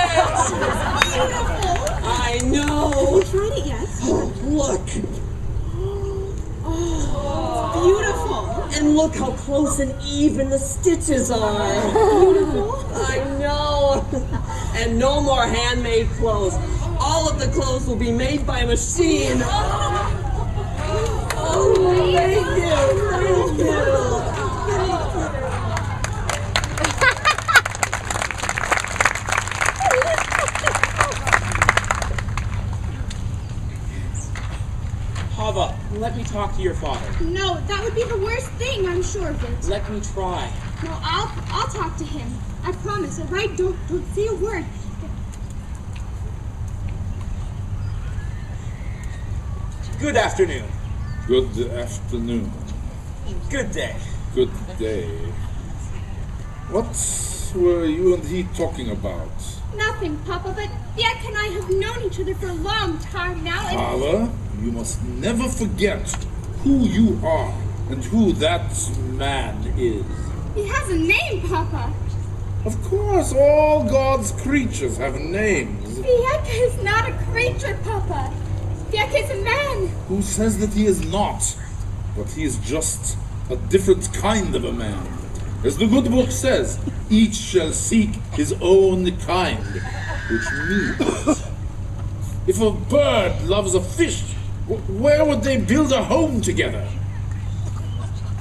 I know. Have you tried it yet? Oh, look. Oh, beautiful. And look how close and even the stitches are. Beautiful. I know. And no more handmade clothes. All of the clothes will be made by machine. Oh, thank you, thank you. Hava, let me talk to your father. No, that would be the worst thing, I'm sure of it. Let me try. No, I'll talk to him. I promise, all right? Don't say a word. Good afternoon. Good afternoon. Good day. Good day. What were you and he talking about? Nothing, Papa, but Jack and I have known each other for a long time now, and... Father, you must never forget who you are and who that man is. He has a name, Papa. Of course, all God's creatures have names. Jack is not a creature, Papa. Jack is a man. Who says that he is not? But he is just a different kind of a man. As the good book says, Each shall seek his own kind, which means if a bird loves a fish, where would they build a home together?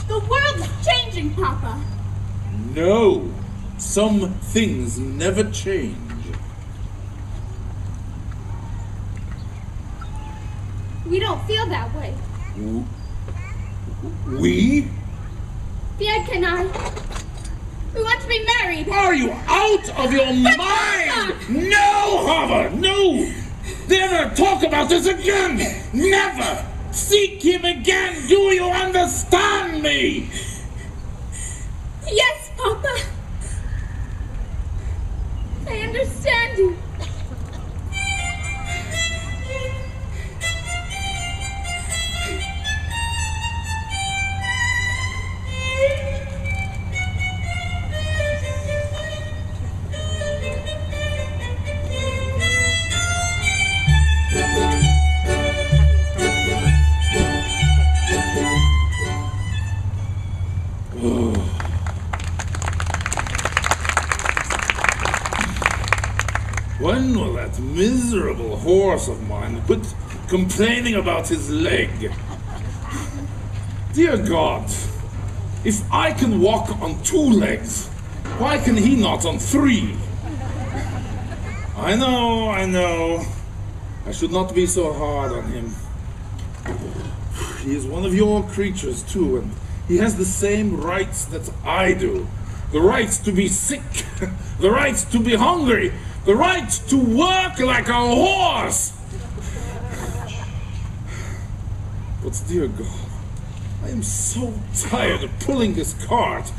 The world's changing, Papa. No, some things never change. We don't feel that way. We? Bianca and I, we want to be married. Are you out of your mind? No, Hava, no! Never talk about this again! Never! Seek him again! Do you understand me? Yes, Papa. I understand you. When will that miserable horse of mine quit complaining about his leg? Dear God, if I can walk on 2 legs, why can he not on 3? I know. I should not be so hard on him. He is one of your creatures too, and he has the same rights that I do. The right to be sick, the right to be hungry, the right to work like a horse! But dear God, I am so tired of pulling this cart.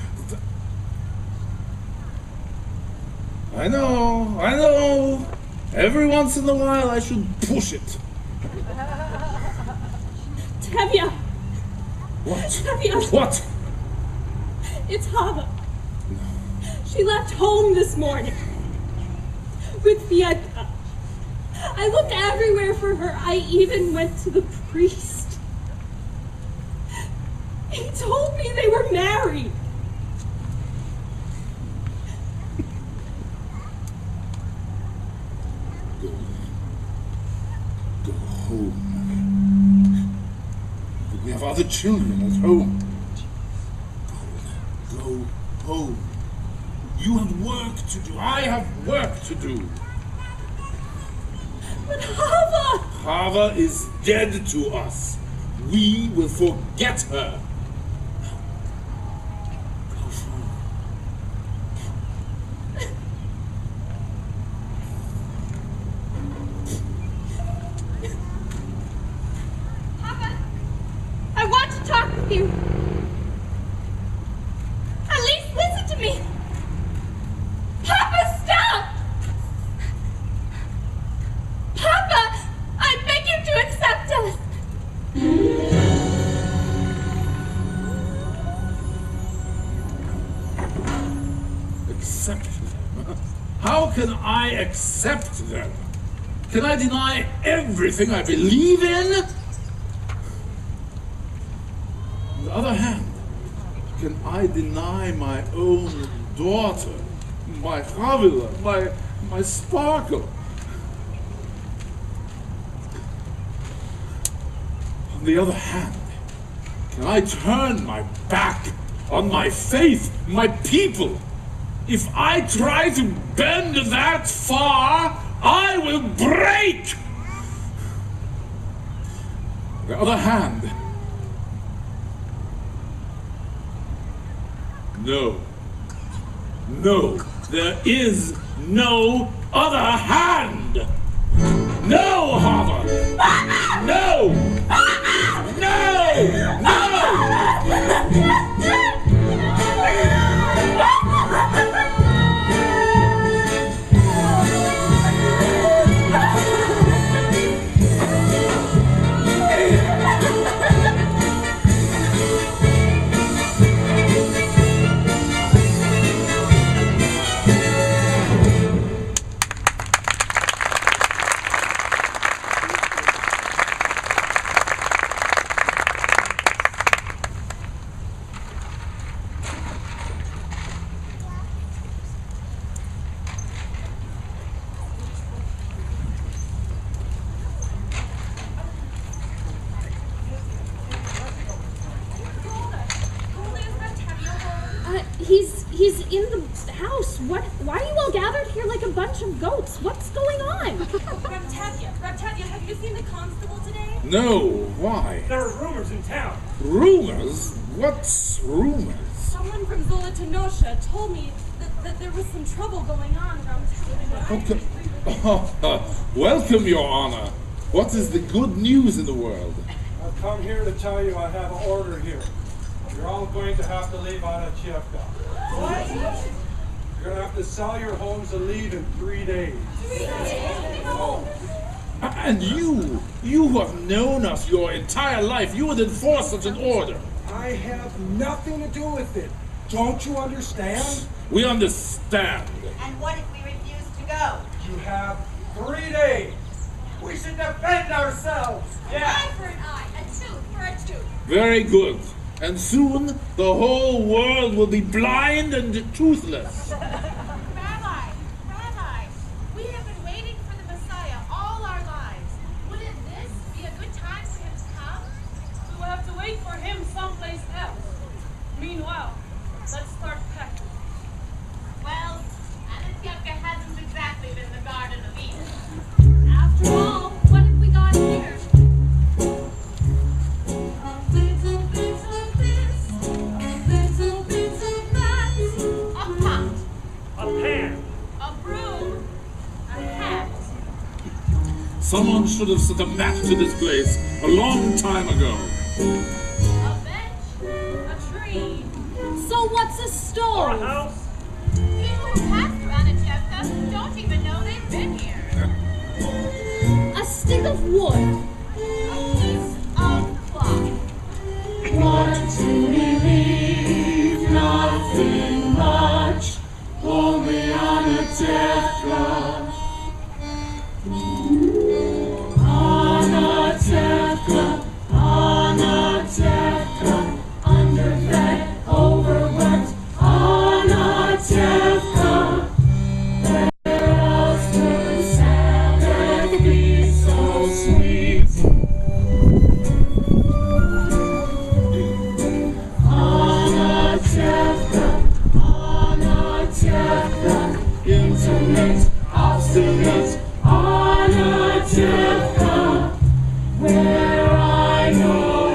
I know. Every once in a while I should push it. Tevye! What? Tevye! What? It's Hava. She left home this morning. With Bianca. I looked everywhere for her. I even went to the priest. He told me they were married. Go home. We have other children at home. Go home. You have work to do. I have work to do. But Hava! Hava is dead to us. We will forget her. Papa, I want to talk with you. At least listen to me. Papa, stop! Papa, I beg you to accept us. Accept them? How can I accept them? Can I deny everything I believe in? On the other hand, can I deny my own daughter, my Roseville, my sparkle? On the other hand, can I turn my back on my faith, my people? If I try to bend that far, I will break! On the other hand, no, there is no other hand! No, Hava! No! in the house. Why are you all gathered here like a bunch of goats? What's going on? Reptavia, have you seen the constable today? No, why? There are rumors in town. Rumors? What's rumors? Someone from Zola Tenosha told me that there was some trouble going on around town. Welcome, Your Honor. What is the good news in the world? I've come here to tell you I have an order here. You're all going to have to leave Ampitheatre. What? You're going to have to sell your homes and leave in 3 days. 3 days? No. And you who have known us your entire life, you would enforce such an order. I have nothing to do with it. Don't you understand? We understand. And what if we refuse to go? You have 3 days. We should defend ourselves. An eye for an eye, a tooth for a tooth. Very good. And soon the whole world will be blind and toothless. Rabbi, we have been waiting for the Messiah all our lives. Wouldn't this be a good time for him to come? We will have to wait for him someplace else. Meanwhile, let's start packing. Well, Ampitheatre hasn't exactly been the Garden of Eden. After all, what have we got here? A little bit of this, a little bit of that. A pot, A pan. a broom, a hat. Someone should have set a map to this place a long time ago. A bench, a tree. So what's a Or a stove? house. People who pass through Ampitheatre don't even know they've been here. A stick of wood. A piece of cloth. What do we leave? Nothing much, only on a death cloth. On a death cloth, on a death cloth, underfed, overworked, on a death cloth. Where else could Sabbath be so sweet? On a death cloth, on a death cloth, intimate, obstinate, on a death cloth, where I know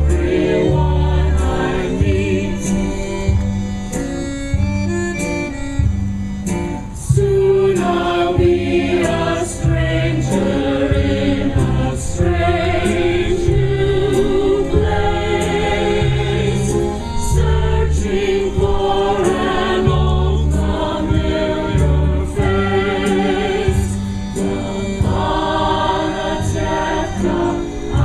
everyone I meet. Soon I'll be a stranger in a strange new place, searching for an old familiar face. But on a death cloth, I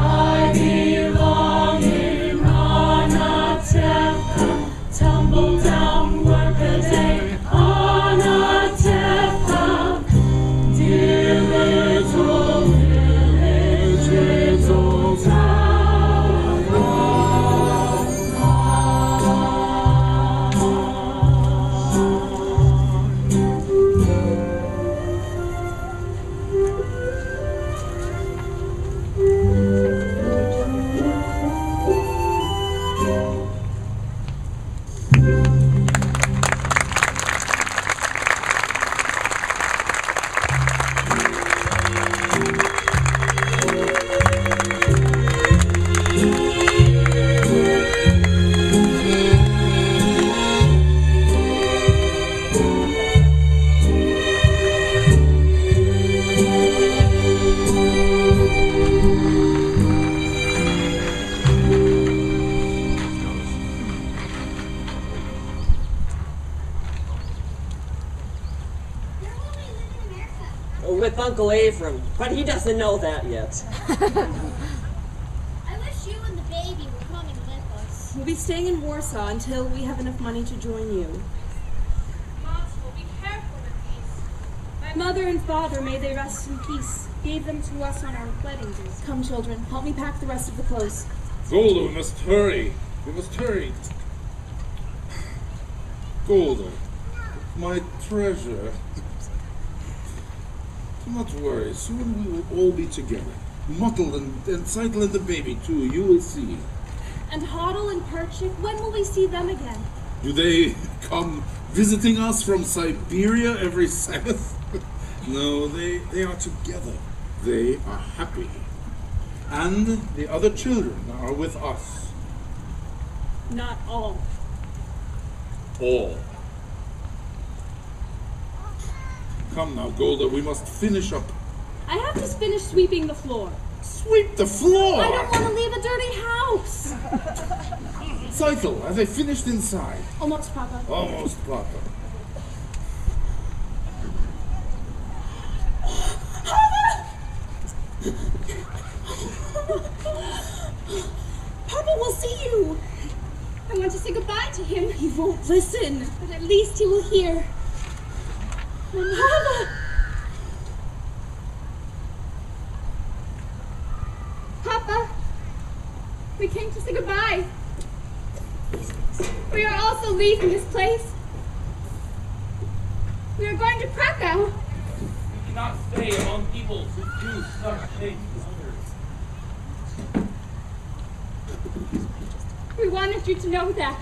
belong in. On a death cloth, tumble down, work a day. On a death cloth, dear little village, little town. With Uncle Avram, but he doesn't know that yet. I wish you and the baby were coming with us. We'll be staying in Warsaw until we have enough money to join you. Monster, be careful with these. My mother and father, may they rest in peace, gave them to us on our wedding day. Come, children, help me pack the rest of the clothes. Golda, we must hurry. We must hurry. Golda, my treasure. Do not worry. Soon we will all be together. Mottle and Seidel and the baby too. You will see. And Hoddle and Perchik, when will we see them again? Do they come visiting us from Siberia every Sabbath. No, they are together. They are happy. And the other children are with us. Not all. All. Come now, Golda, we must finish up. I have to finish sweeping the floor. Sweep the floor! I don't want to leave a dirty house. Zeitel, are they finished inside? Almost, Papa. Almost, Papa. Papa will see you. I want to say goodbye to him. He won't listen, but at least he will hear. Papa! Papa! We came to say goodbye. We are also leaving this place. We are going to Krakow. You cannot stay among people who do such things to others. We wanted you to know that.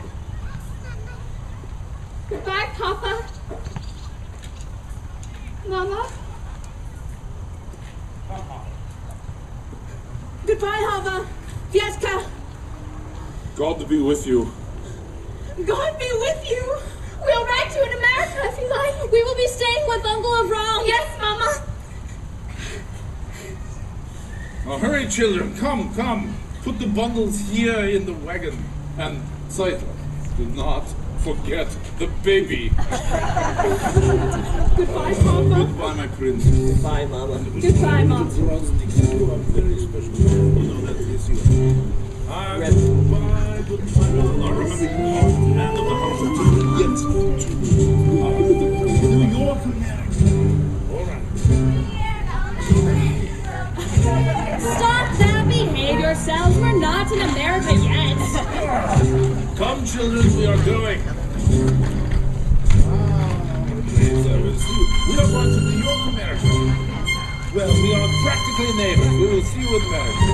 Goodbye, Papa. Mama. Goodbye, Hava. Vietka. God be with you. God be with you. We'll write to you in America if you like. We will be staying with Uncle Avram. Yes, Mama. Now hurry, children. Come, come. Put the bundles here in the wagon. And Zeitel, do not forget the baby. Goodbye, Papa. Goodbye, my prince. Goodbye, Mama. Goodbye, Mom. You are very special. You know that is you. Goodbye, goodbye. Now remember, you are the man of the house until you get to New York, America. All right. Stop that. Behave yourselves. We're not in America yet. Come, children, we are going. Please, I will see you. We are going to New York, America. Well, we are practically neighbors. We will see you in America.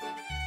Thank you.